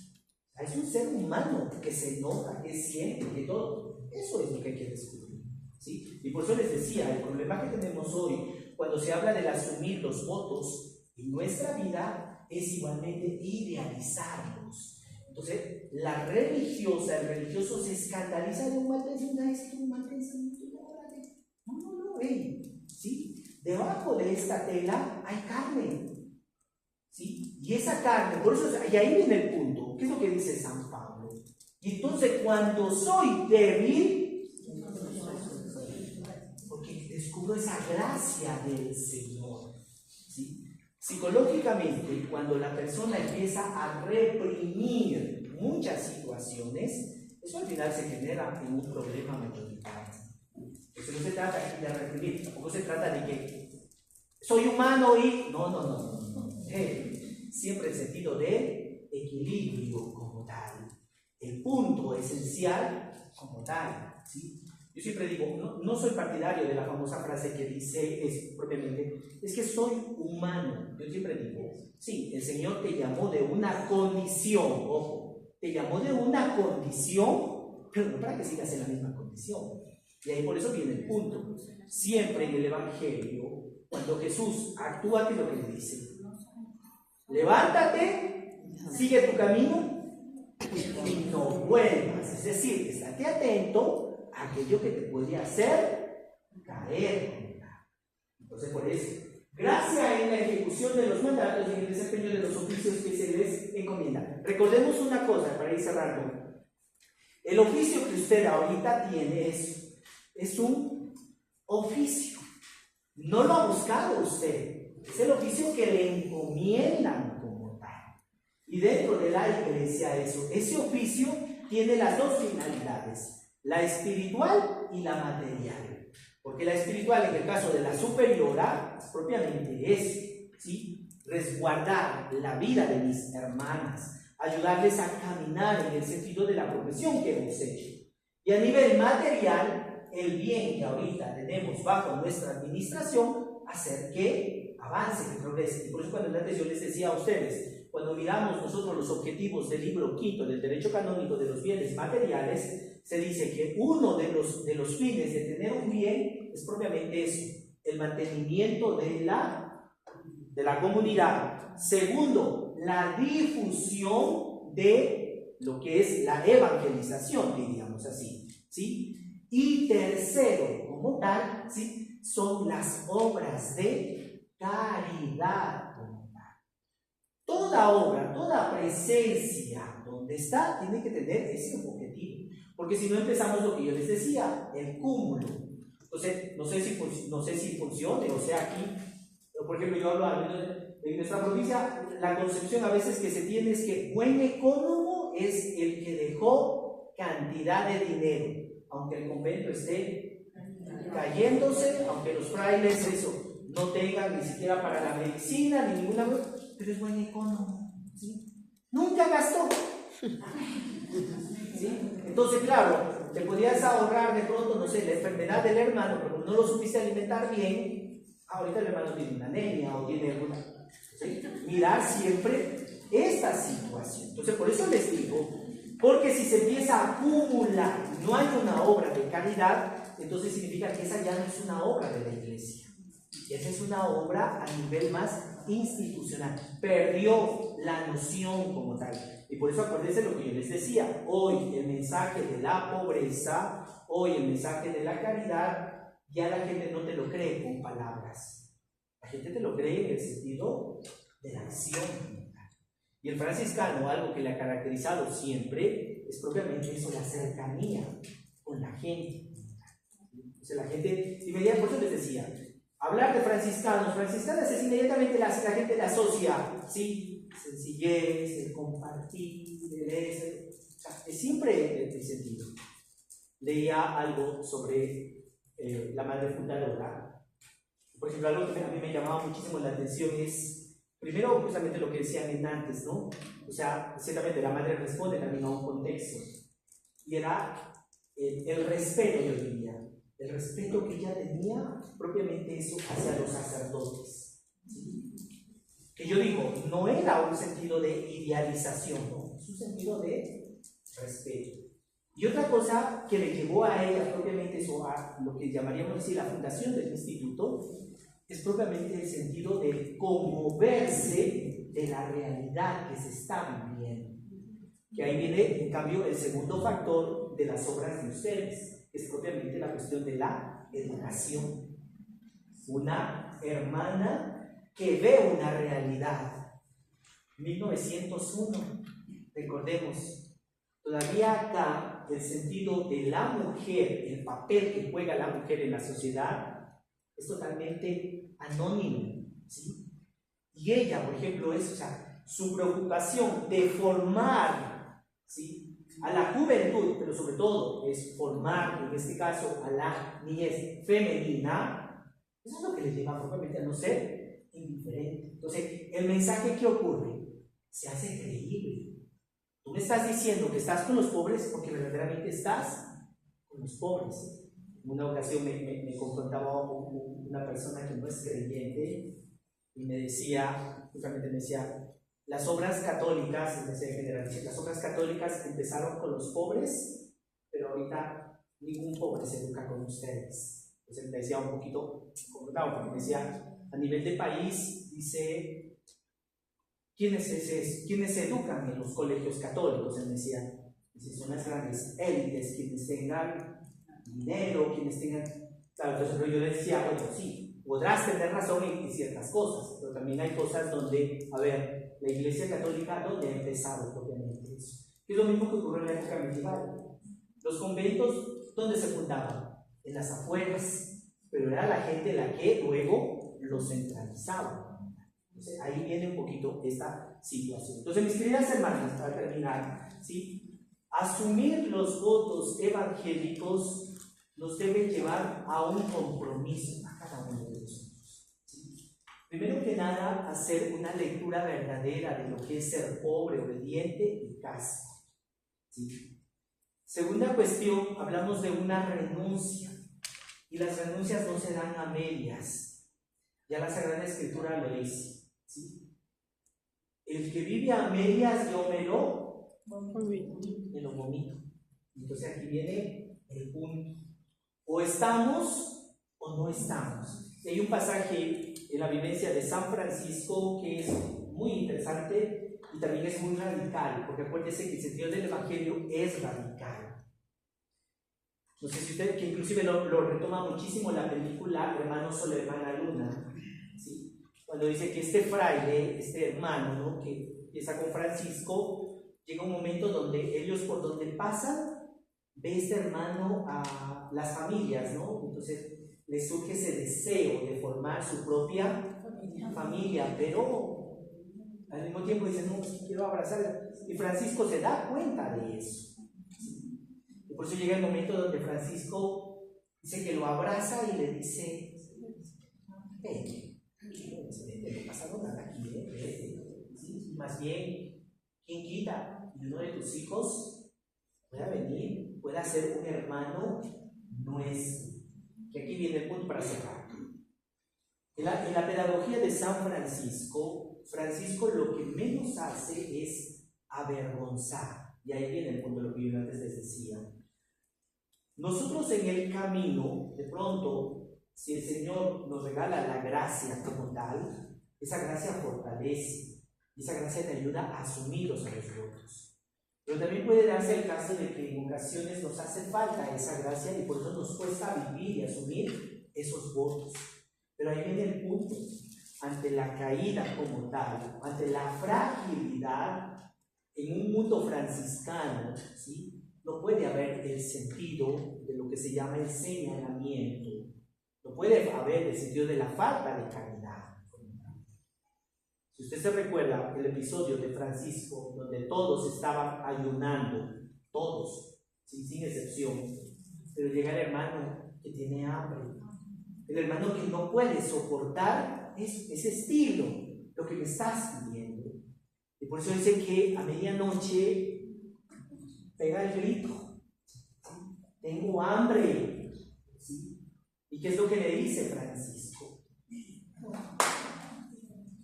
Es un ser humano que se enoja, que siente, que todo. Eso es lo que hay que descubrir, ¿sí? Y por eso les decía, el problema que tenemos hoy, cuando se habla de asumir los votos en nuestra vida, es igualmente idealizarlos. Entonces, la religiosa, el religioso se escandaliza de un mal pensamiento, un mal pensamiento. No, ¿sí? Debajo de esta tela hay carne, ¿sí? Y esa carne, por eso, y ahí viene el punto, ¿qué es lo que dice San Pablo? Y entonces cuando soy débil, porque descubro esa gracia del Señor, ¿sí? Psicológicamente, cuando la persona empieza a reprimir muchas situaciones, eso al final se genera en un problema mayoritario. Entonces no se trata aquí de reprimir, tampoco se trata de que soy humano y... No. Siempre el sentido de equilibrio como tal. El punto esencial como tal, ¿sí? Yo siempre digo, no soy partidario de la famosa frase que dice propiamente, es que soy humano. Yo siempre digo, sí, el Señor te llamó de una condición, ojo, te llamó de una condición, pero no para que sigas en la misma condición. Y ahí por eso viene el punto. Siempre en el Evangelio, cuando Jesús actúa, ¿qué es lo que le dice? Levántate, sigue tu camino y no vuelvas. Es decir, estate atento a aquello que te puede hacer caer. Entonces, por eso, gracia en la ejecución de los mandatos y en el desempeño de los oficios que se les encomienda. Recordemos una cosa para ir cerrando. El oficio que usted ahorita tiene es un oficio. No lo ha buscado usted. Es el oficio que le encomiendan como tal. Y dentro de la iglesia ese oficio tiene las dos finalidades, la espiritual y la material. Porque la espiritual, en el caso de la superiora, es propiamente eso, ¿sí? Resguardar la vida de mis hermanas, ayudarles a caminar en el sentido de la profesión que hemos hecho. Y a nivel material, el bien que ahorita tenemos bajo nuestra administración, hacer que avance, que progrese. Y por eso cuando antes yo les decía a ustedes, cuando miramos nosotros los objetivos del libro quinto del derecho canónico de los bienes materiales, se dice que uno de los fines de tener un bien es propiamente eso, el mantenimiento de la comunidad. Segundo, la difusión de lo que es la evangelización, diríamos así, ¿sí? Y tercero, como tal, ¿sí? Son las obras de caridad como tal. Toda obra, toda presencia donde está, tiene que tener ese objetivo. Porque si no empezamos lo que yo les decía, el cúmulo. Entonces, no sé si funcione, o sea, aquí, por ejemplo, yo hablo en nuestra provincia, la concepción a veces que se tiene es que buen economo es el que dejó cantidad de dinero, aunque el convento esté cayéndose, aunque los frailes no tengan ni siquiera para la medicina ni ninguna cosa, pero es buen economo, ¿sí? Nunca gastó, ¿Sí? Entonces, claro, te podías ahorrar de pronto, no sé, la enfermedad del hermano, pero no lo supiste alimentar bien, ahorita el hermano tiene una anemia o tiene alguna... ¿Sí? Mirar siempre esta situación. Entonces, por eso les digo, porque si se empieza a acumular, no hay una obra de caridad, entonces significa que esa ya no es una obra de la iglesia. Esa es una obra a nivel más institucional. Perdió la noción como tal. Y por eso acuérdense lo que yo les decía. Hoy el mensaje de la pobreza, hoy el mensaje de la caridad, ya la gente no te lo cree con palabras. La gente te lo cree en el sentido de la acción. Y el franciscano, algo que le ha caracterizado siempre, es propiamente eso, la cercanía con la gente. Entonces la gente, inmediatamente, por eso les decía, hablar de franciscanas es inmediatamente la gente le asocia, ¿sí? Sencillez, el compartir, es siempre el sentido. Leía algo sobre la madre fundadora. Por ejemplo, algo que a mí me llamaba muchísimo la atención es, primero, justamente lo que decían antes, ¿no? O sea, ciertamente la madre responde también a un contexto. Y era el respeto, yo diría. El respeto que ella tenía, propiamente eso, hacia los sacerdotes. ¿Sí? Que yo digo, no era un sentido de idealización, ¿no? Es un sentido de respeto. Y otra cosa que le llevó a ella, propiamente eso, a lo que llamaríamos decir la fundación del instituto, es propiamente el sentido de conmoverse de la realidad que se está viviendo. Que ahí viene, en cambio, el segundo factor de las obras de ustedes, que es propiamente la cuestión de la educación. Una hermana que ve una realidad. 1901, recordemos, todavía acá el sentido de la mujer, el papel que juega la mujer en la sociedad, es totalmente anónimo, ¿sí? Y ella, por ejemplo, es, o sea, su preocupación de formar, ¿sí?, a la juventud, pero sobre todo es formar, en este caso, a la niñez femenina, eso es lo que le lleva propiamente a no ser indiferente. Entonces, el mensaje que ocurre se hace creíble. Tú me estás diciendo que estás con los pobres porque verdaderamente estás con los pobres. En una ocasión me confrontaba una persona que no es creyente y me decía, justamente me decía, las obras católicas, las obras católicas empezaron con los pobres, pero ahorita ningún pobre se educa con ustedes. Entonces me decía un poquito confrontado, porque me decía, a nivel de país, dice, ¿quiénes se educan en los colegios católicos? Él me decía, son las grandes élites, quienes tengan dinero, quienes tengan... Claro, entonces, pero yo le decía, bueno, sí, podrás tener razón en ciertas cosas, pero también hay cosas donde, a ver, la Iglesia Católica, ¿dónde ha empezado propiamente eso? Es lo mismo que ocurrió en la época medieval. Los conventos, ¿dónde se fundaban? En las afueras, pero era la gente la que luego los centralizaba. Entonces, ahí viene un poquito esta situación. Entonces, mis queridas hermanas, para terminar, ¿sí?, asumir los votos evangélicos nos debe llevar a un compromiso a cada uno de nosotros. ¿Sí? Primero que nada, hacer una lectura verdadera de lo que es ser pobre, obediente y casto. ¿Sí? Segunda cuestión, hablamos de una renuncia. Y las renuncias no se dan a medias. Ya la Sagrada Escritura lo dice. ¿Sí? El que vive a medias, yo me lo vomito. Entonces aquí viene el punto. O estamos o no estamos. Y hay un pasaje en la vivencia de San Francisco que es muy interesante y también es muy radical, porque acuérdense que el sentido del Evangelio es radical. No sé si usted, que inclusive lo retoma muchísimo la película Hermano Sol, Hermana Luna, ¿sí?, cuando dice que este fraile, este hermano, ¿no?, que empieza con Francisco, llega un momento donde ellos, por donde pasan, ve este hermano a las familias, ¿no? Entonces le surge ese deseo de formar su propia familia, pero al mismo tiempo dice, no, sí quiero abrazar. Y Francisco se da cuenta de eso. Y por eso llega el momento donde Francisco dice que lo abraza y le dice, no pasa nada aquí, ¿sí? Más bien, ¿Quién quita? Y uno de tus hijos pueda venir, pueda ser un hermano nuestro. Que aquí viene el punto para cerrar. En la pedagogía de San Francisco, Francisco lo que menos hace es avergonzar. Y ahí viene el punto de lo que yo antes les decía. Nosotros en el camino, de pronto, si el Señor nos regala la gracia como tal, esa gracia fortalece, esa gracia te ayuda a asumirlos a los votos. Pero también puede darse el caso de que en ocasiones nos hace falta esa gracia y por eso nos cuesta vivir y asumir esos votos. Pero ahí viene el punto, ante la caída como tal, ante la fragilidad en un mundo franciscano, ¿sí? No puede haber el sentido de lo que se llama el señalamiento, no puede haber el sentido de la falta de caridad. Si usted se recuerda el episodio de Francisco, donde todos estaban ayunando, todos, sin excepción, pero llega el hermano que tiene hambre, el hermano que no puede soportar ese estilo, lo que me estás pidiendo. Y por eso dice que a medianoche pega el grito, ¿sí? Tengo hambre, ¿sí? ¿Y qué es lo que le dice Francisco?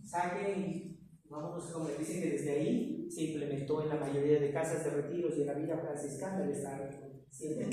Saquen, vámonos, como le dicen que desde ahí se implementó en la mayoría de casas de retiros y en la vida franciscana el estar siempre